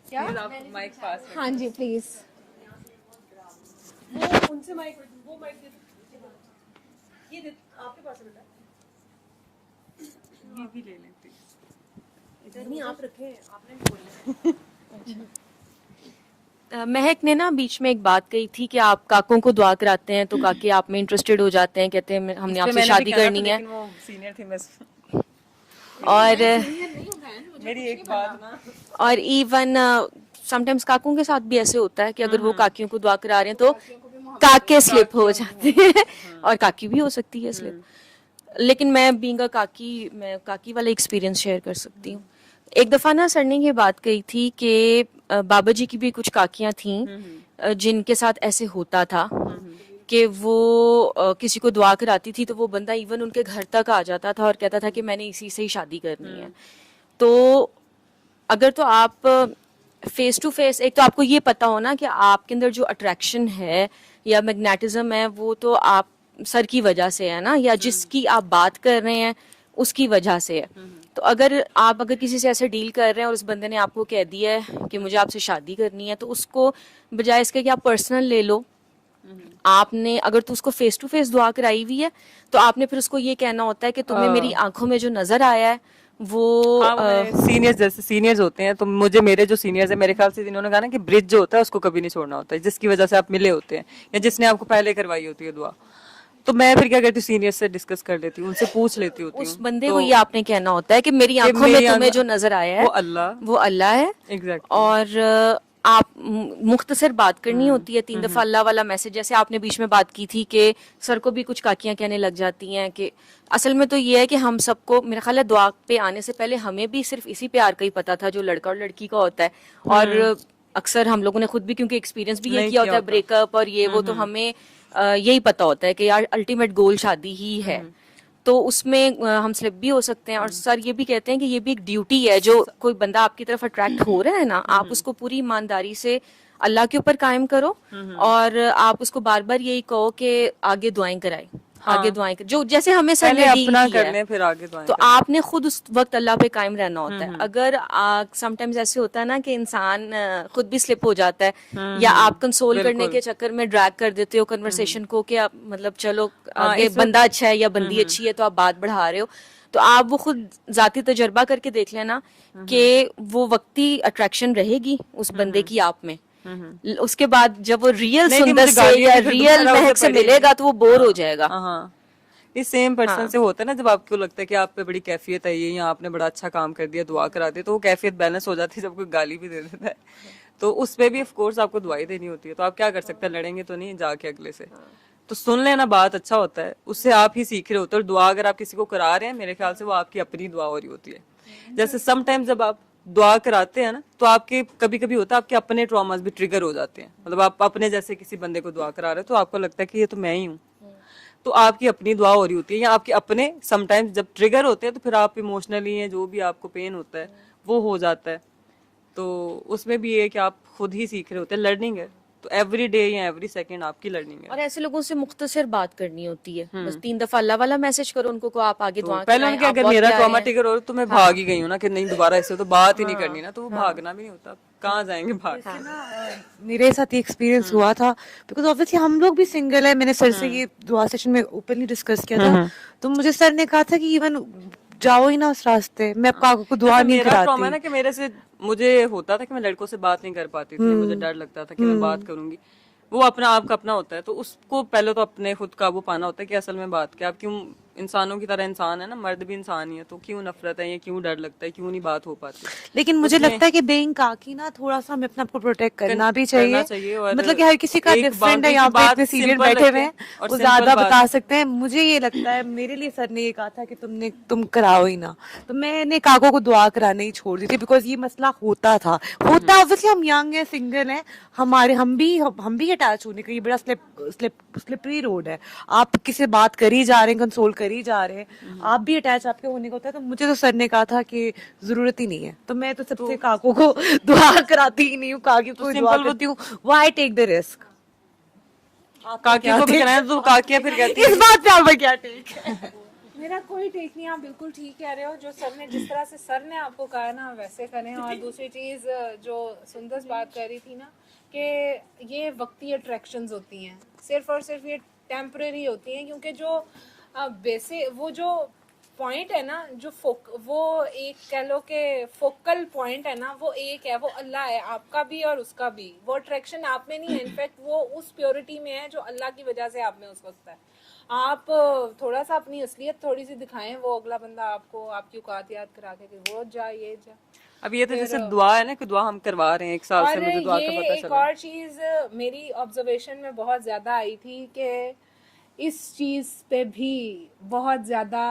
क्या? माइक पास है। हाँ जी प्लीज। वो उनसे माइक, वो माइक दे दो, ये दे आपके पास है बेटा, ये भी ले लें please। इधर नहीं आप रखे हैं, आपने भी बोलना। महक ने ना बीच में एक बात कही थी कि आप काकों को दुआ कराते हैं तो काके आप में इंटरेस्टेड हो जाते हैं, कहते हैं हमने आपसे शादी करनी है। वो सीनियर थी मैं और मेरी एक बात ना और इवन समटाइम्स काकों के साथ भी ऐसे होता है कि अगर वो काकियों को दुआ करा रहे हैं तो काके स्लिप हो जाते हैं और काकी भी हो सकती है स्लिप। लेकिन मैं बीइंग अ काकी, मैं काकी वाला एक्सपीरियंस शेयर कर सकती हूँ। एक दफा ना सर ने ये बात कही थी कि बाबा जी की भी कुछ काकियां थीं जिनके साथ ऐसे होता था कि वो किसी को दुआ कराती थी तो वो बंदा इवन उनके घर तक आ जाता था और कहता था कि मैंने इसी से ही शादी करनी है। तो अगर तो आप फेस टू फेस, एक तो आपको ये पता हो ना कि आपके अंदर जो अट्रैक्शन है या मैग्नेटिज्म है वो तो आप सर की वजह से है ना, या जिसकी आप बात कर रहे हैं उसकी वजह से है। तो अगर किसी से ऐसे डील कर रहे हैं और उस बंदे ने आपको कह दिया है कि मुझे आपसे शादी करनी है, तो उसको बजाय इसके कि आप पर्सनल ले लो, आपने अगर तो उसको फेस टू फेस दुआ कराई हुई है तो आपने फिर उसको ये कहना होता है कि तुम्हें मेरी आंखों में जो नजर आया है वो सीनियर्स जैसे सीनियर्स होते हैं, तो मुझे मेरे जो सीनियर्स है मेरे ख्याल से इन्होंने कहा ना कि ब्रिज जो होता है उसको कभी नहीं छोड़ना होता है, जिसकी वजह से आप मिले होते हैं या जिसने आपको पहले करवाई होती है दुआ। तो मैं फिर क्या करती हूँ, सीनियर से डिस्कस कर लेती हूँ, उनसे पूछ लेती होती हूँ उस बंदे को ये आपने कहना होता है कि मेरी आंखों में तुम्हें जो नजर आया है वो अल्लाह है। एग्जैक्ट। और आप मुख्तसर बात करनी होती है, 3 दफा अल्लाह वाला मैसेज, जैसे आपने बीच में बात की थी कि सर को भी कुछ काकियां कहने लग जाती हैं कि असल में तो ये है कि हम सबको मेरा ख्याल है दुआ पे आने से पहले हमें भी सिर्फ इसी प्यार का ही पता था जो लड़का और लड़की का होता है। और अक्सर हम लोगों ने खुद भी क्योंकि एक्सपीरियंस भी ये किया होता है ब्रेकअप और ये वो, तो हमें यही पता होता है कि यार अल्टीमेट गोल शादी ही है। तो उसमें हम स्लिप भी हो सकते हैं। और सर ये भी कहते हैं कि ये भी एक ड्यूटी है, जो कोई बंदा आपकी तरफ अट्रैक्ट हो रहा है ना, आप उसको पूरी ईमानदारी से अल्लाह के ऊपर कायम करो और आप उसको बार बार यही कहो कि आगे दुआएं कराए, आगे दुआएं जो जैसे हमें सर ने डील अपना किया कर लें फिर आगे तो आपने खुद उस वक्त अल्लाह पे कायम रहना होता है। अगर समटाइम्स ऐसे होता है ना कि इंसान खुद भी स्लिप हो जाता है या आप कंसोल करने के चक्कर में ड्रैग कर देते हो कन्वर्सेशन को कि आप मतलब चलो आगे बंदा अच्छा है या बंदी अच्छी है तो आप बात बढ़ा रहे हो, तो आप वो खुद जाती तजर्बा करके देख लेना कि वो वक्ती अट्रैक्शन रहेगी उस बंदे की आप में। उसके बाद जब वो रियल सुंदर से या रियल महक से मिलेगा तो वो बोर हो जाएगा। इस सेम पर्सन से होता है ना, जब आपको लगता है कि आप पे बड़ी कैफियत है ये, या आपने बड़ा अच्छा काम कर दिया, दुआ करा दी, तो वो कैफियत बैलेंस हो जाती है जब कोई गाली भी दे देता है। तो उस पे भी ऑफ कोर्स आपको दुआई देनी होती है। तो आप क्या कर सकते हैं, लड़ेंगे तो नहीं जाके अगले से, तो सुन लेना, बात अच्छा होता है, उससे आप ही सीख रहे होते हो। और दुआ अगर आप किसी को करा रहे हैं, मेरे ख्याल से वो आपकी अपनी दुआ हो रही होती है। जैसे समटाइम्स जब आप दुआ कराते हैं ना, तो आपके कभी कभी होता है आपके अपने ट्रॉमास भी ट्रिगर हो जाते हैं। मतलब आप अपने जैसे किसी बंदे को दुआ करा रहे हो तो आपको लगता है कि ये तो मैं ही हूँ, तो आपकी अपनी दुआ हो रही होती है, या आपके अपने समटाइम्स जब ट्रिगर होते हैं तो फिर आप इमोशनली हैं, जो भी आपको पेन होता है वो हो जाता है। तो उसमें भी ये कि आप खुद ही सीख रहे होते हैं, लर्निंग है, तो एवरी डे या एवरी सेकंड आपकी लर्निंग है। और ऐसे लोगों से मुख्तसर बात करनी होती है, बस 3 दफा अल्लाह वाला मैसेज करो उनको को आप आगे दुआ पहले उनके अगर मेरा ट्रॉमा ट्रिगर हो तो मैं भाग ही गई हूँ ना कि नहीं दोबारा इससे तो बात ही नहीं करनी ना, तो वो भागना भी नहीं होता, कहाँ जाएंगे भाग। मेरे साथ ही एक्सपीरियंस हुआ था, बिकॉज ऑब्वियसली हम लोग भी सिंगल है। मैंने सर से ये दुआ सेशन में ओपनली डिस्कस किया था, तो मुझे सर ने कहा था कि इवन जाओ ही ना उस रास्ते, मैं काको को दुआ नहीं कराती। मेरा ना कि मेरे से मुझे होता था कि मैं लड़कों से बात नहीं कर पाती थी, मुझे डर लगता था कि मैं बात करूंगी। वो अपना आप का अपना होता है, तो उसको पहले तो अपने खुद काबू पाना होता है कि असल में बात क्या, आप क्यों इंसानों की तरह इंसान है ना, मर्द भी इंसान ही है, तो क्यों नफरत है, ये क्यों डर लगता है, क्यों नहीं बात हो पाती। लेकिन मुझे लगता है कि बेइंग काकी ना थोड़ा सा हमें अपने आप को प्रोटेक्ट करना भी चाहिए। मतलब कि हर किसी का डिफरेंट है, यहाँ पे इतने सीनियर बैठे हुए हैं वो ज्यादा बता सकते हैं। मुझे ये लगता है, मेरे लिए सर ने ये कहा था कि तुम कराओ ही ना, तो मैंने काको को दुआ कराने ही छोड़ दी थी, बिकॉज ये मसला होता था। ऑब्वियसली हम यंग है, सिंगल है, हम भी अटैच होने का ये बड़ा स्लिपरी रोड है। आप किसी बात कर ही जा रहे हैं, कंसोल कर कर ही जा रहे हैं, आप भी अटैच आपके होने का होता है। तो मुझे तो सर ने कहा था कि जरूरत ही नहीं है, तो मैं तो सबसे काकों को दुआ कराती ही नहीं हूँ, काकी को दुआ करती हूँ। Why take the risk? काकियों को भी कराएं तो काकियां फिर कहती इस बात पे आपका क्या टेक है? मेरा कोई टेक नहीं, आप बिल्कुल ठीक कह रहे हो। जो सर ने, जिस तरह से सर ने आपको कहा ना वैसे करें। और दूसरी चीज़ जो सुंदर बात कर रही थी ना कि ये वक्ती अट्रैक्शंस होती हैं, सिर्फ और सिर्फ ये टेम्परेरी होती हैं, क्योंकि जो बेसिक वो जो पॉइंट है ना, जो वो एक कह लो कि फोकल पॉइंट है ना, वो एक है, वो अल्लाह है, आपका भी और उसका भी। वो अट्रैक्शन आप में नहीं है, इनफैक्ट वो उस प्योरिटी में है जो अल्लाह की वजह से आप में उस वक्त है। आप थोड़ा सा अपनी असलियत थोड़ी सी दिखाएं, वो अगला बंदा आपको आपकी औकात याद करा के कि वो जा ये जा। अब ये तो जैसे दुआ है ना कि दुआ हम करवा रहे हैं 1 साल से, मुझे दुआ का पता एक और चीज मेरी ऑब्जर्वेशन में बहुत ज्यादा आई थी कि इस चीज पे भी बहुत ज्यादा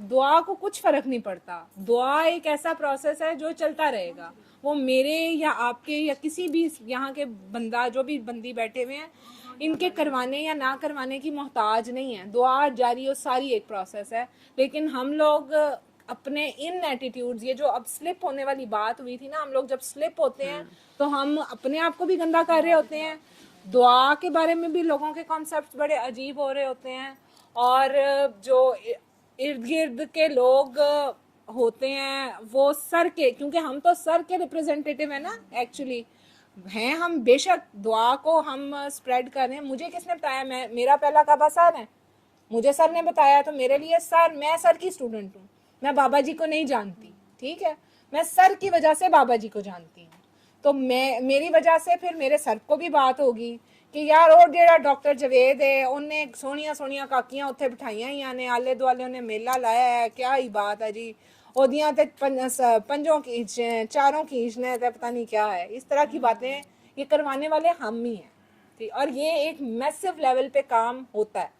दुआ को कुछ फर्क नहीं पड़ता। दुआ एक ऐसा प्रोसेस है जो चलता रहेगा, वो मेरे या आपके या किसी भी यहाँ के बंदा, जो भी बंदी बैठे हुए हैं, इनके करवाने या ना करवाने की मोहताज नहीं है। दुआ जारी और सारी एक प्रोसेस है। लेकिन हम लोग अपने इन एटीट्यूड्स, ये जो अब स्लिप होने वाली बात हुई थी ना, हम लोग जब स्लिप होते हैं तो हम अपने आप को भी गंदा कर रहे होते हैं, दुआ के बारे में भी लोगों के कॉन्सेप्ट बड़े अजीब हो रहे होते हैं, और जो इर्द गिर्द के लोग होते हैं वो सर के, क्योंकि हम तो सर के रिप्रेजेंटेटिव है ना एक्चुअली हैं हम। बेशक दुआ को हम स्प्रेड कर रहे हैं। मुझे किसने बताया? मेरा पहला काबा सर है, मुझे सर ने बताया। तो मेरे लिए सर, मैं सर की स्टूडेंट हूँ, मैं बाबा जी को नहीं जानती, ठीक है, मैं सर की वजह से बाबा जी को जानती हूँ। तो मेरी वजह से फिर मेरे सर को भी बात होगी कि यार वो जेड़ा डॉक्टर जवेद है, उन्हें सोहनिया सोहनिया काकियां उत्थे बिठाइया ही ने, आले दुआले उन्हें मेला लाया है, क्या ही बात है जी, ओदियां ते पंजों खींच, चारों खींचने ते पता नहीं क्या है। इस तरह की बातें ये करवाने वाले हम ही हैं, ठीक। और ये एक मैसिव लेवल पे काम होता है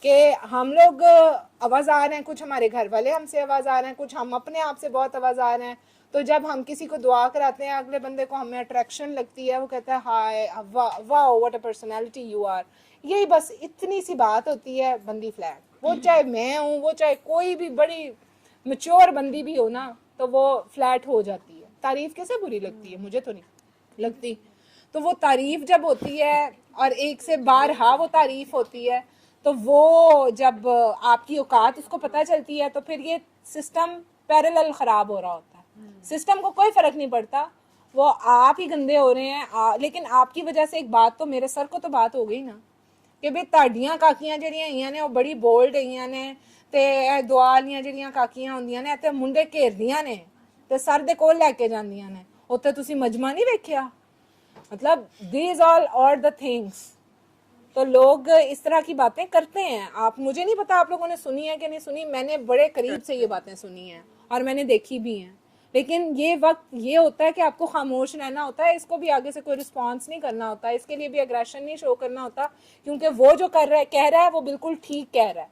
कि हम लोग आवाज़ आ रहे हैं, कुछ हमारे घर वाले हमसे आवाज़ आ रहे हैं, कुछ हम अपने आप से बहुत आवाज़ आ रहे हैं। तो जब हम किसी को दुआ कराते हैं, अगले बंदे को हमें अट्रैक्शन लगती है, वो कहता है हाय वाह what a personality you are. यही बस इतनी सी बात होती है, बंदी फ्लैट। वो चाहे मैं हूँ, वो चाहे कोई भी बड़ी मैच्योर बंदी भी हो ना, तो वो फ्लैट हो जाती है। तारीफ कैसे बुरी लगती है? मुझे तो नहीं लगती। तो वो तारीफ जब होती है और एक से बारहा वो तारीफ होती है, तो वो जब आपकी औकात उसको पता चलती है, तो फिर ये सिस्टम पैरेलल खराब हो रहा होता है। सिस्टम को कोई फर्क नहीं पड़ता, वो आप ही गंदे हो रहे हैं। लेकिन आपकी वजह से एक बात तो, मेरे सर को तो बात हो गई ना कि भाई ताड़ियां काकियां ਜਿਹੜੀਆਂ ਆਈਆਂ ਨੇ ਉਹ ਬੜੀ ਬੋਲਡ ਆਈਆਂ ਨੇ, ਤੇ ਇਹ ਦੁਆ ਵਾਲੀਆਂ ਜਿਹੜੀਆਂ ਕਾਕੀਆਂ ਹੁੰਦੀਆਂ ਨੇ ਤੇ ਮੁੰਡੇ ਘੇਰਦੀਆਂ ਨੇ ਤੇ ਸਰ ਦੇ ਕੋਲ ਲੈ ਕੇ ਜਾਂਦੀਆਂ ਨੇ। ਉੱਥੇ ਤੁਸੀਂ ਮਜਮਾ ਨਹੀਂ ਵੇਖਿਆ? मतलब these all are the things। तो लोग इस तरह की बातें करते हैं। आप, मुझे नहीं पता आप लोगों ने सुनी है कि नहीं सुनी, मैंने बड़े करीब से ये बातें सुनी हैं और मैंने देखी भी हैं। लेकिन ये वक्त ये होता है कि आपको खामोश रहना होता है, इसको भी आगे से कोई रिस्पांस नहीं करना होता, इसके लिए भी एग्रेशन नहीं शो करना होता, क्योंकि वो जो कर रहा है, कह रहा है, वो बिल्कुल ठीक कह रहा है,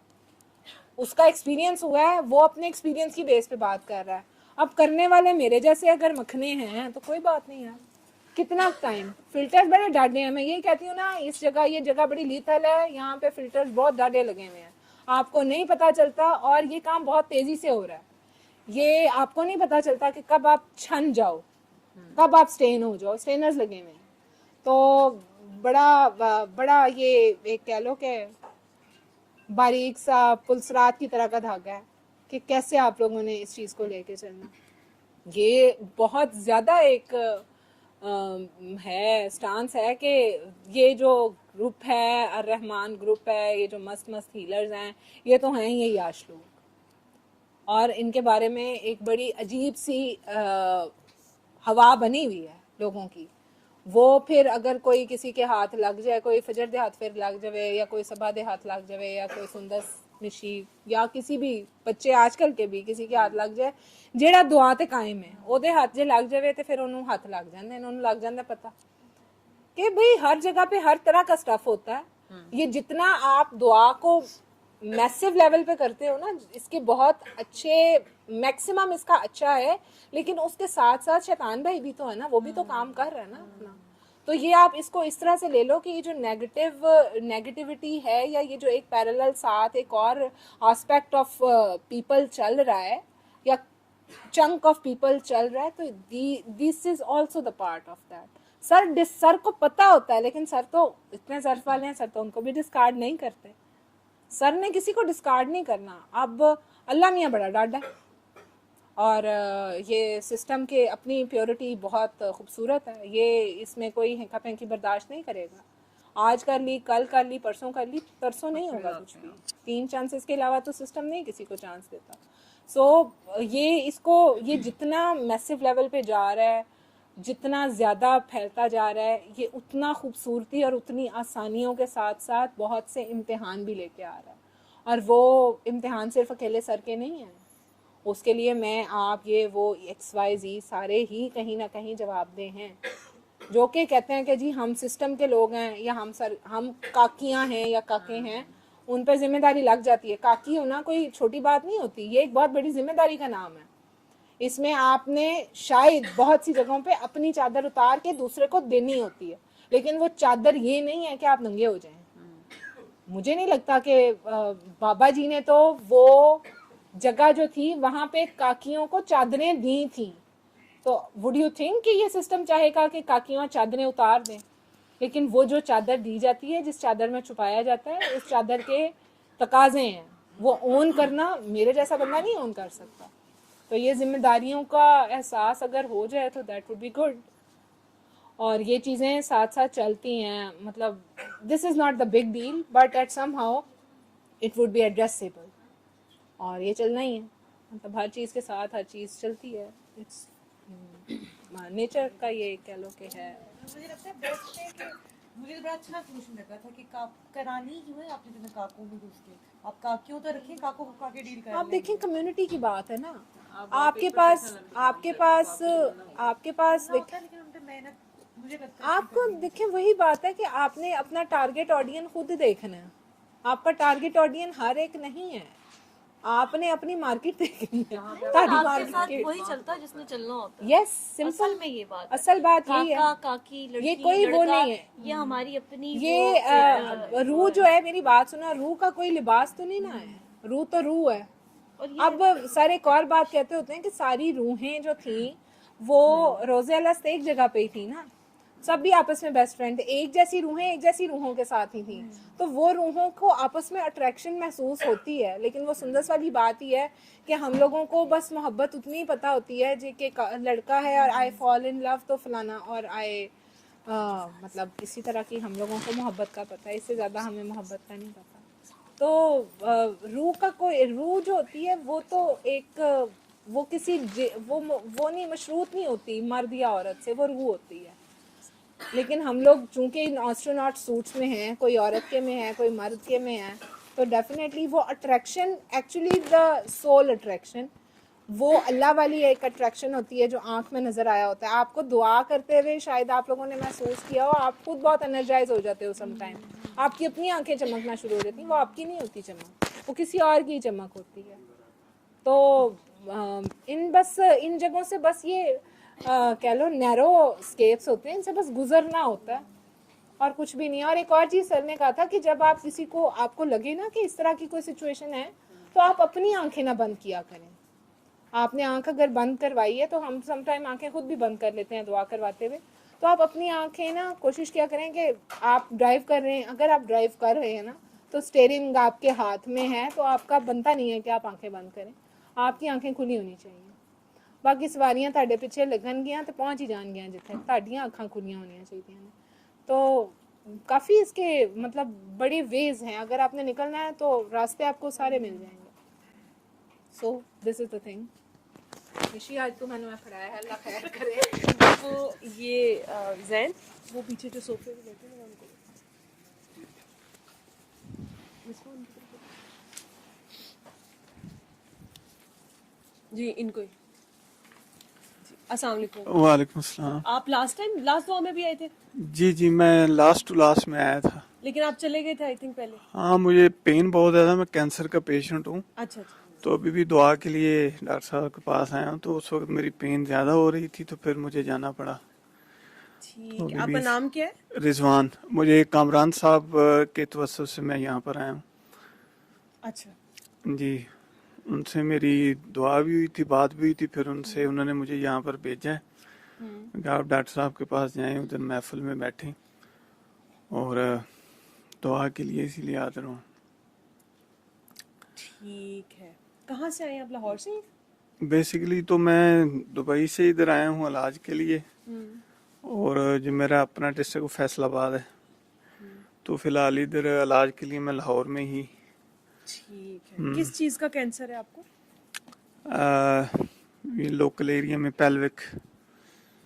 उसका एक्सपीरियंस हुआ है, वो अपने एक्सपीरियंस की बेस पे बात कर रहा है। अब करने वाले मेरे जैसे अगर मखने हैं तो कोई बात नहीं है। कितना टाइम, फिल्टर्स बड़े डाढ़े हैं। मैं यही कहती हूँ ना, इस जगह, ये जगह बड़ी लीथल है, यहाँ पे फिल्टर्स बहुत डाढ़े लगे हुए हैं, आपको नहीं पता चलता। और ये काम बहुत तेजी से हो रहा है, ये आपको नहीं पता चलता कि कब आप छन जाओ, कब आप स्टेन हो जाओ, स्टेनर्स लगे हुए हैं। तो बड़ा ये एक कह लो कि बारीक सा पुलसरात की तरह का धागा है कि कैसे आप लोगों ने इस चीज़ को लेके चलना। ये बहुत ज़्यादा एक है स्टांस है कि ये जो ग्रुप है, अर्रहमान ग्रुप है, ये जो मस्त मस्त हीलर्स हैं, ये तो हैं ये याश लोग, और इनके बारे में एक बड़ी अजीब सी हवा बनी हुई है लोगों की। वो फिर अगर कोई किसी के हाथ लग जाए, कोई फजर दे हाथ फिर लग जाए, या कोई सबा दे हाथ लग जाए, या कोई सुंदर निशी, या किसी भी बच्चे आजकल के भी किसी के हाथ लग जाए, जेड़ा दुआ ते कायम है, ओदे हाथ जे लग जाए तो फिर उन्होंने हाथ लग जाते, उन्होंने लग जाता पता कि भाई हर जगह पे हर तरह का स्टफ होता है। ये जितना आप दुआ को मैसिव लेवल पे करते हो ना, इसके बहुत अच्छे मैक्सिमम इसका अच्छा है, लेकिन उसके साथ साथ शैतान भाई भी तो है ना, वो भी तो काम कर रहा है ना अपना। तो ये आप इसको इस तरह से ले लो कि ये जो नेगेटिविटी है या ये जो एक पैरेलल साथ एक और एस्पेक्ट ऑफ पीपल चल रहा है या चंक ऑफ पीपल चल रहा है, तो this is also the part of that. Sir को पता होता है, लेकिन सर तो इतने सर्फ वाले हैं, सर तो उनको भी डिस्कार्ड नहीं करते। सर ने किसी को डिस्कार्ड नहीं करना। अब अल्लाह मियाँ बड़ा डाढ़ा है और ये सिस्टम के अपनी प्योरिटी बहुत खूबसूरत है, ये इसमें कोई हेंका फेंकी बर्दाश्त नहीं करेगा। आज कर ली, कल कर ली, परसों कर ली, परसों नहीं होगा कुछ भी। 3 चांसेस के अलावा तो सिस्टम नहीं किसी को चांस देता। ये जितना मैसिव लेवल पे जा रहा है, जितना ज़्यादा फैलता जा रहा है, ये उतना खूबसूरती और उतनी आसानियों के साथ साथ बहुत से इम्तिहान भी लेके आ रहा है। और वो इम्तिहान सिर्फ अकेले सर के नहीं हैं, उसके लिए मैं, आप, ये वो XYZ सारे ही कहीं ना कहीं जवाबदेह हैं, जो कि कहते हैं कि जी हम सिस्टम के लोग हैं या हम काकियां हैं या काके हैं, उन पर जिम्मेदारी लग जाती है। काकी होना कोई छोटी बात नहीं होती, ये एक बहुत बड़ी जिम्मेदारी का नाम है। इसमें आपने शायद बहुत सी जगहों पे अपनी चादर उतार के दूसरे को देनी होती है, लेकिन वो चादर ये नहीं है कि आप नंगे हो जाएं। मुझे नहीं लगता कि बाबा जी ने तो वो जगह जो थी वहां पे काकियों को चादरें दी थी, तो वुड यू थिंक कि ये सिस्टम चाहेगा कि काकियां चादरें उतार दें? लेकिन वो जो चादर दी जाती है, जिस चादर में छुपाया जाता है, उस चादर के तकाजे हैं, वो ओन करना मेरे जैसा बंदा नहीं ओन कर सकता। तो ये जिम्मेदारियों का एहसास अगर हो जाए तो दैट वुड बी गुड। और ये चीज़ें साथ साथ चलती हैं, मतलब this is not the big deal, but at somehow it would be addressable. और ये चलना ही है, मतलब हर चीज़ के साथ हर चीज़ चलती है। इट्स नेचर का ये कह लो कि है। मुझे लगता है बेस्ट है कि मुझे तो बड़ा अच्छा सोल्यूशन लगा था कि करानी क्यों है आपने जिन्हें काकों में घुस के, आप काकियों तो रखें, काकों को काके डील कर। आप देखें कम्युनिटी की बात है ना, आपके पास लेकिन उन पे मेहनत मुझे लगता है आपको देखें, वही बात है कि आपने अपना टारगेट ऑडियंस खुद देखना है। आपका टारगेट ऑडियंस हर एक नहीं है, आपने अपनी मार्केट देखनी है। आपके साथ वही चलता है जिसने चलना होता है। यस, सिंपल असल में ये बात है। असल बात यही है, काका, काकी, लड़की, ये कोई वो नहीं है, ये हमारी अपनी ये रूह जो है, मेरी बात सुना, रूह का कोई लिबास तो नहीं ना है, रूह तो रूह है। अब सर एक और बात कहते होते हैं कि सारी रूहें जो थी वो रोज़े अलस्त एक जगह पे ही थी ना, सब भी आपस में बेस्ट फ्रेंड, एक जैसी रूहें एक जैसी रूहों के साथ ही थी, तो वो रूहों को आपस में अट्रैक्शन महसूस होती है। लेकिन वो सुंदर वाली बात ही है कि हम लोगों को बस मोहब्बत उतनी ही पता होती है जी कि लड़का है और आई फॉल इन लव तो फलाना, और मतलब इसी तरह की हम लोगों को मोहब्बत का पता है, इससे ज़्यादा हमें मोहब्बत का नहीं पता। तो रूह का कोई, रूह जो होती है वो तो एक वो किसी वो नहीं, मशरूत नहीं होती मर्द या औरत से, वो रूह होती है। लेकिन हम लोग चूंकि इन एस्ट्रोनॉट सूट्स में हैं, कोई औरत के में है, कोई मर्द के में है, तो डेफिनेटली वो attraction, actually the soul attraction, वो अल्लाह वाली एक अट्रैक्शन होती है जो आंख में नज़र आया होता है। आपको दुआ करते हुए शायद आप लोगों ने महसूस किया हो, आप खुद बहुत एनर्जाइज हो जाते हो समटाइम, आपकी अपनी आंखें चमकना शुरू हो जाती हैं, वो आपकी नहीं होती चमक, वो किसी और की चमक होती है। तो इन जगहों से बस ये कह लो नैरो स्केप्स होते हैं, इनसे बस गुजरना होता है और कुछ भी नहीं है। और एक और चीज़ सर ने कहा था कि जब आप किसी को, आपको लगे ना कि इस तरह की कोई सिचुएशन है, तो आप अपनी आंखें ना बंद किया करें। आपने आंख अगर बंद करवाई है, तो हम समटाइम आंखें खुद भी बंद कर लेते हैं दुआ करवाते हुए, तो आप अपनी आंखें ना कोशिश किया करें कि आप ड्राइव कर रहे हैं, अगर आप ड्राइव कर रहे हैं ना, तो स्टीयरिंग आपके हाथ में है, तो आपका बनता नहीं है कि आप आंखें बंद करें, आपकी आंखें खुली होनी चाहिए। बाकी सवारियां ਤੁਹਾਡੇ ਪਿੱਛੇ ਲੱਗਣਗੀਆਂ ਤੇ पहुंच ही जाणगीਆਂ जिथे, ਤੁਹਾਡੀਆਂ ਅੱਖਾਂ खुलियां होनी चाहिए। तो काफ़ी इसके मतलब बड़े वेज हैं, अगर आपने निकलना है तो रास्ते आपको सारे मिल जाएंगे। So this is the thing. Rishi आज तो मैंने पढ़ाया है, अल्लाह खैर करे। वो ये जैन वो पीछे जो सोफे पे बैठे हैं उनको जी, इनको ही। अस्सलाम वालेकुम। वालेकुम अस्सलाम। आप लास्ट दुआ में भी आए थे? जी जी, मैं लास्ट टू लास्ट में आया था। लेकिन आप चले गए थे आई थिंक पहले। हाँ, मुझे पेन बहुत ज़्यादा, मैं कैंसर का पेशेंट हूँ, अच्छा अच्छा। तो अभी भी दुआ के लिए डॉक्टर साहब के पास आया हूँ, तो उस वक्त मेरी पेन ज़्यादा हो रही थी, तो फिर मुझे जाना पड़ा। ठीक है, आपका नाम क्या है? रिजवान। मुझे कामरान साहब के तवस्सुस से मैं यहाँ पर आया हूँ अच्छा, जी। उनसे मेरी दुआ भी हुई थी, बात भी हुई थी, फिर उनसे उन्होंने मुझे यहाँ पर भेजा है कि आप डॉक्टर साहब के पास जाएं, उधर महफिल में बैठें और दुआ के लिए, इसीलिए हाजिर हूँ। ठीक है। कहाँ से आए हैं आप? लाहौर से? बेसिकली तो मैं दुबई से इधर आया हूँ इलाज के लिए, और जो मेरा अपना डिस्ट्रिक्ट वो फैसलाबाद है, तो फिलहाल इधर इलाज के लिए मैं लाहौर में ही। ठीक है। किस चीज़ का कैंसर है आपको? ये लोकल एरिया में पेल्विक।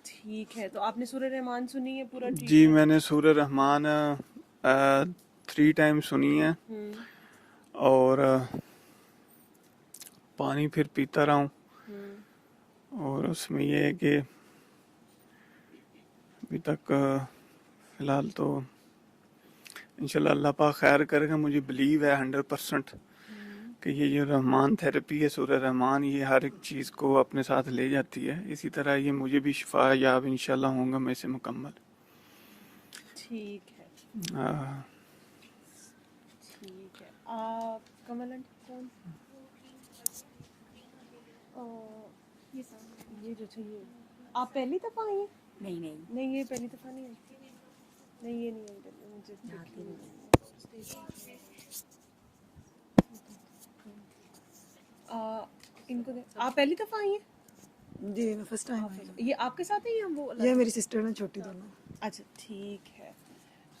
ठीक है, तो आपने सूरह रहमान सुनी है पूरा? जी, मैंने सूरह रहमान 3 टाइम सुनी है, और पानी फिर पीता रहा हूँ, और उसमें ये है कि अभी तक फिलहाल तो इंशाल्लाह अल्लाह पाक खैर करेगा। मुझे बिलीव है 100% कि ये जो रहमान थेरेपी है, सूरह रहमान, ये हर एक चीज़ को अपने साथ ले जाती है। इसी तरह ये मुझे भी शिफा याब इंशाल्लाह होगा मैं से मुकम्मल। ठीक है, हाँ। ठीक है। आप कमल आंटी कौन? ये जो चाहिए। आप पहली दफ़ा आई हैं? नहीं, ये पहली दफ़ा नहीं आई। नहीं, ये नहीं आई। मुझे इनको आप पहली दफ़ा आई हैं? जी, मैं फर्स्ट टाइम आई हूँ। ये आपके साथ है या वो अलग? ये मेरी सिस्टर है, छोटी दोनों। अच्छा, ठीक है।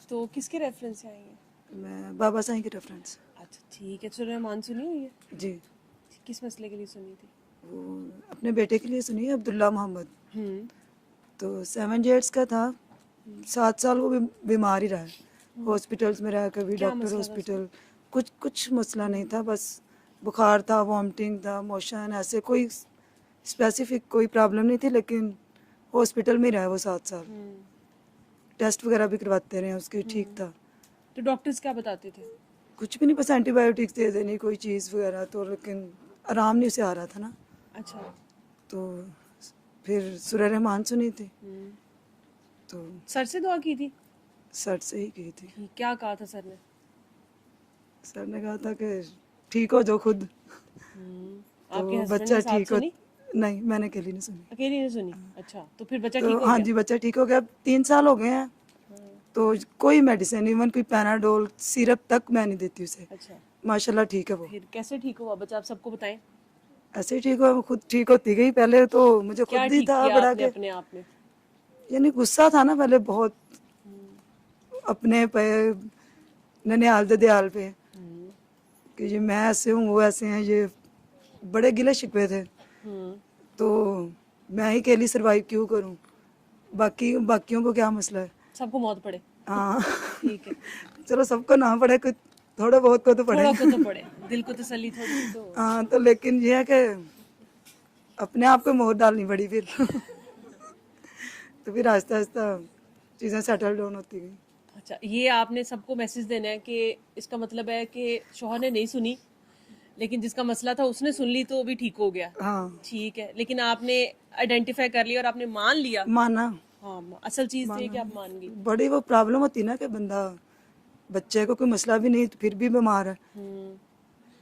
तो किसके रेफरेंस से आई हैं? मैं बाबा साईं के रेफरेंस। अच्छा, ठीक है। सूरह रहमान सुनी हुई है? जी, किस मसले के लिए सुनी थी? वो अपने बेटे के लिए सुनी है, अब्दुल्ला मोहम्मद। तो 7 इयर्स का था, 7 साल वो बीमार ही रहा है, हॉस्पिटल्स में रहा, कभी क्या डॉक्टर मसला था हॉस्पिटल। कुछ मसला नहीं था, बस बुखार था, वॉमिटिंग था, मोशन, ऐसे कोई स्पेसिफिक कोई प्रॉब्लम नहीं थी, लेकिन हॉस्पिटल में रहा वो 7 साल। टेस्ट वगैरह भी करवाते रहे उसके, ठीक था। तो डॉक्टर्स क्या बताते थे? कुछ भी नहीं, बस एंटीबायोटिक्स दे देनी, कोई चीज़ वगैरह, तो लेकिन आराम नहीं उसे आ रहा था ना। अच्छा। तो फिर सूरह रहमान सुनी थी, तो सर से दुआ की थी? सर से ही की थी। क्या कहा था सर ने? सर ने कहा था कि ठीक हो जाओ खुद, आपके तो हस्बैंड बच्चा ने साथ ठीक हो। सुनी? नहीं, मैंने अकेली नहीं सुनी। अकेली ने सुनी? अच्छा, तो फिर बच्चा तो ठीक हो हाँ गया? जी, बच्चा ठीक हो गया। 3 साल हो गए हैं, तो कोई मेडिसिन, इवन कोई पैनाडोल सिरप तक मैं नहीं देती उसे। अच्छा, माशाल्लाह ठीक है वो। फिर कैसे ठीक हुआ बच्चा? आप सबको बताएं। ऐसे ही ठीक हुआ, वो खुद ठीक होती गई। पहले तो मुझे क्या खुद ही ठीक था किया बड़ा आपने के, अपने आप में? यानी गुस्सा था ना पहले बहुत, अपने पे, ननिहाल ददियाल पे, कि ये मैं ऐसे हूँ, वो ऐसे हैं, ये बड़े गिले शिकवे थे। तो मैं ही अकेली सरवाइव क्यों करूँ, बाकियों को क्या मसला है। सबको मौत पड़े। हाँ ठीक है, चलो सबको ना पड़े, कुछ थोड़ा बहुत को तो पड़े। थोड़ा को तो पड़े, दिल को तसल्ली थोड़ी सी तो। हाँ, तो लेकिन ये है कि अपने आप को मोहर डालनी पड़ी फिर तो फिर आहिस्ता आहिस्ता चीज़ें सेटल डाउन होती गई। अच्छा, ये आपने सबको मैसेज देना है कि इसका मतलब है कि शौहर ने नहीं सुनी, लेकिन जिसका मसला था उसने सुन ली, तो वो भी ठीक हो गया। हाँ, ठीक है, लेकिन आपने आइडेंटिफाई कर लिया और आपने मान लिया। माना। हाँ, असल चीज तो ये कि आप मान गई। बड़ी वो प्रॉब्लम होती ना कि बंदा, बच्चे को कोई मसला भी नहीं, तो फिर भी बीमार है।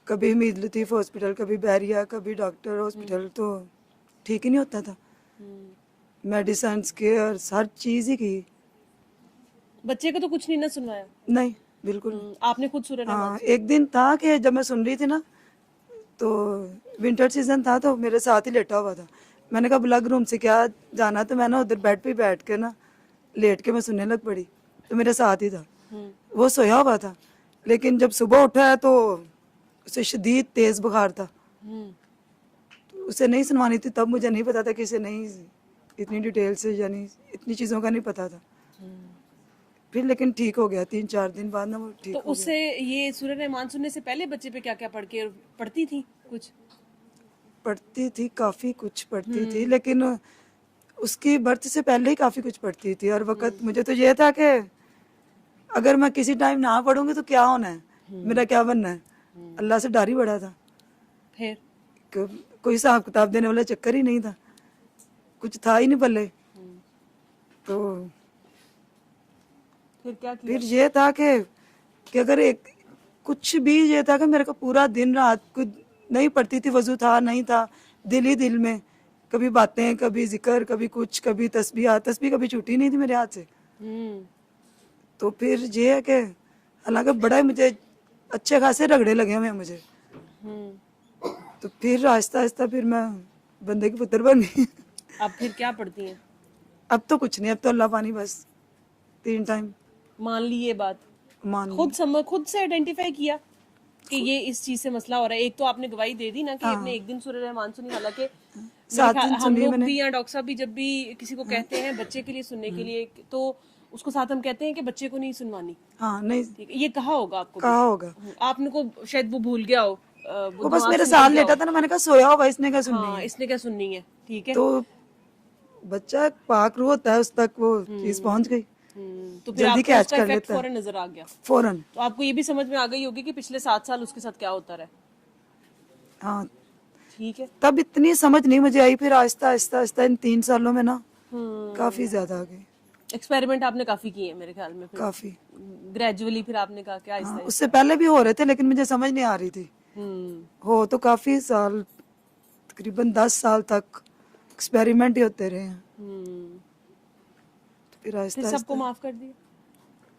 कभी मीद लतीफ हॉस्पिटल, कभी बैरिया, कभी डॉक्टर हॉस्पिटल, तो ठीक ही नहीं होता था। मेडिसिन के और हर चीज़ ही की। बच्चे को तो कुछ नहीं ना सुनवाया? नहीं, बिल्कुल नहीं। आपने खुद सूरह रहमान हाँ, एक दिन था कि जब मैं सुन रही थी ना, तो विंटर सीजन था, तो मेरे साथ ही लेटा हुआ था। मैंने कहा ब्लग रूम से क्या जाना, तो मैं ना उधर बेड पे बैठ के ना लेट के मैं सुनने लग पड़ी, तो मेरे साथ ही था। वो सोया हुआ था, लेकिन जब सुबह उठा है तो उसे शदीद तेज बुखार था। तो उसे नहीं सुनवानी थी, तब मुझे नहीं पता था कि इसे नहीं, इतनी डिटेल से, यानी इतनी चीज़ों का नहीं पता था। फिर लेकिन ठीक हो गया, 3-4 दिन बाद ना वो ठीक तो हो गया। उससे ये सूरह रहमान सुनने से पहले बच्चे पे क्या क्या पढ़ती थी? कुछ पढ़ती थी, काफ़ी कुछ पढ़ती थी, लेकिन उसकी बर्थ से पहले ही काफ़ी कुछ पढ़ती थी। और वक्त मुझे तो ये था कि अगर मैं किसी टाइम ना पढ़ूंगी तो क्या होना है, मेरा क्या बनना है। अल्लाह से डर ही बड़ा था, फिर कोई हिसाब किताब देने वाला चक्कर ही नहीं था, कुछ था ही नहीं पल्ले। तो फिर क्या किया? फिर ये था कि अगर एक कुछ भी ये था कि मेरे को पूरा दिन रात कुछ नहीं पड़ती थी, वजू था नहीं था, दिल ही दिल में, कभी बातें, कभी जिक्र, कभी कुछ, कभी तस्बीह कभी छूटी नहीं थी मेरे हाथ से। तो फिर ये है कि हालांकि बड़ा ही मुझे अच्छे खासे रगड़े लगे हुए हैं मुझे। तो फिर आहिस्ता आहिस्ता फिर मैं बंदे की पुत्र बन गई। अब फिर क्या पढ़ती हैं? अब तो कुछ नहीं, अब तो अल्लाह पानी बस 3 टाइम मान ली ये बात, मान खुद से आइडेंटिफाई किया कि ये इस चीज से मसला हो रहा है। एक तो आपने गवाही दे दी ना कि आपने एक दिन सूरह रहमान सुनी, हालांकि 7 दिन हम सुनी लोग मैंने। भी या डॉक्टर साहब भी जब भी किसी को कहते हैं बच्चे के लिए सुनने के लिए, तो उसको साथ हम कहते हैं कि बच्चे को नहीं सुनवानी। हाँ नहीं ठीक है, ये कहा होगा आपको भी? कहा होगा। आपने को शायद वो भूल गया हो, वो बस मेरे साथ लेटा था ना, मैंने कहा सोया होगा, इसने क्या सुननी हाँ, है। इसने क्या सुननी है। ठीक है, तो बच्चा पाक रूह होता है, उस तक वो चीज पहुंच गई, तो फिर जल्दी आपको कैच उसका कर इफेक्ट लेता है फौरन नजर आ गया। फौरन। तो आपको ये भी समझ में आ गई होगी कि पिछले 7 साल उसके साथ क्या होता रहा। हाँ ठीक है, तब इतनी समझ नहीं मुझे आई, फिर आहिस्ता आहिस्ता आहिस्ता इन 3 सालों में ना काफी ज्यादा आ गई, एक्सपेरिमेंट आपने काफी किए हैं मेरे ख्याल में। फिर काफी। ग्रेजुअली फिर आपने कहा कि आहिस्ता हाँ, उससे पहले भी हो रहे थे लेकिन मुझे समझ नहीं आ रही थी। हो तो काफी साल, तकरीबन 10 साल तक एक्सपेरिमेंट ही होते रहे हैं। तो फिर आहिस्ता फिर सबको आहिस्ता माफ कर दिया।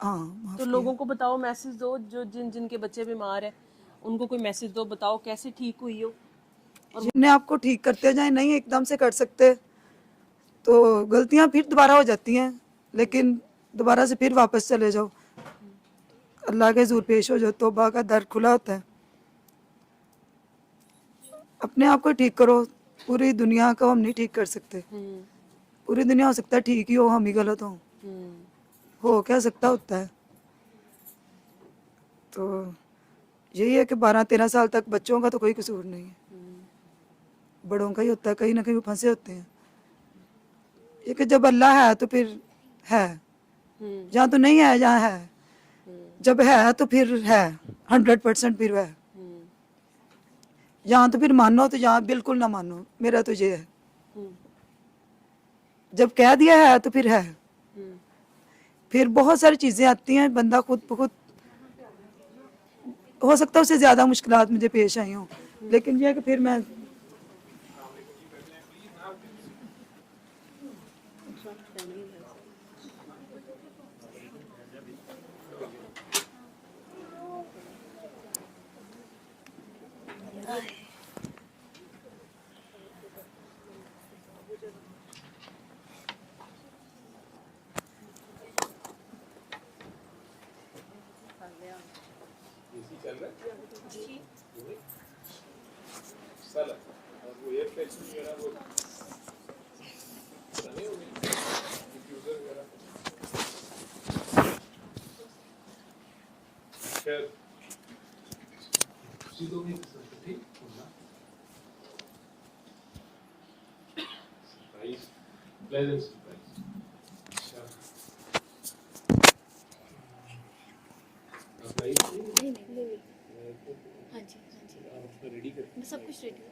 हाँ माफ तो लोगों को बताओ, मैसेज दो, जो जिनके बच्चे बीमार है उनको कोई मैसेज दो, बताओ कैसे ठीक हुई हो। अपने आप को ठीक करते जाए, नहीं एकदम से कर सकते तो गलतियां फिर दोबारा हो जाती हैं, लेकिन दोबारा से फिर वापस चले जाओ, अल्लाह के हुजूर पेश हो जाओ, तौबा का दर खुला होता है। अपने आप को ठीक करो, पूरी दुनिया को हम नहीं ठीक कर सकते। पूरी दुनिया हो सकता है ठीक ही हो, हम ही गलत हो क्या सकता होता है। तो यही है कि 12-13 साल तक बच्चों का तो कोई कसूर नहीं है, बड़ों का ही होता है, कहीं ना कहीं वो फंसे होते हैं। ये कि जब अल्लाह है तो फिर है, जहाँ तो नहीं है जहाँ है, जब है तो फिर है 100% फिर है, यहाँ तो फिर मानो तो यहाँ बिल्कुल ना मानो, मेरा तो ये है। जब कह दिया है तो फिर है। फिर बहुत सारी चीजें आती हैं, बंदा खुद ब खुद, हो सकता है उससे ज्यादा मुश्किलात मुझे पेश आई हों, लेकिन यह है कि फिर मैं सब कुछ रेडी।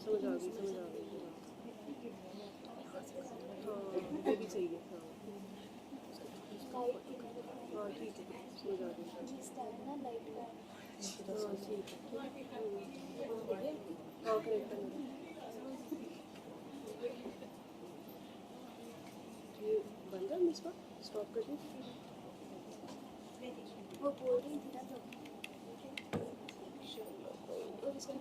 समझ आ गई हाँ वो भी सही है हाँ ठीक है समझ आ गई हाँ ठीक है हाँ करेक्ट है ये बन रहा है इसका स्टॉप कर दूँ वो बोल रही थी ना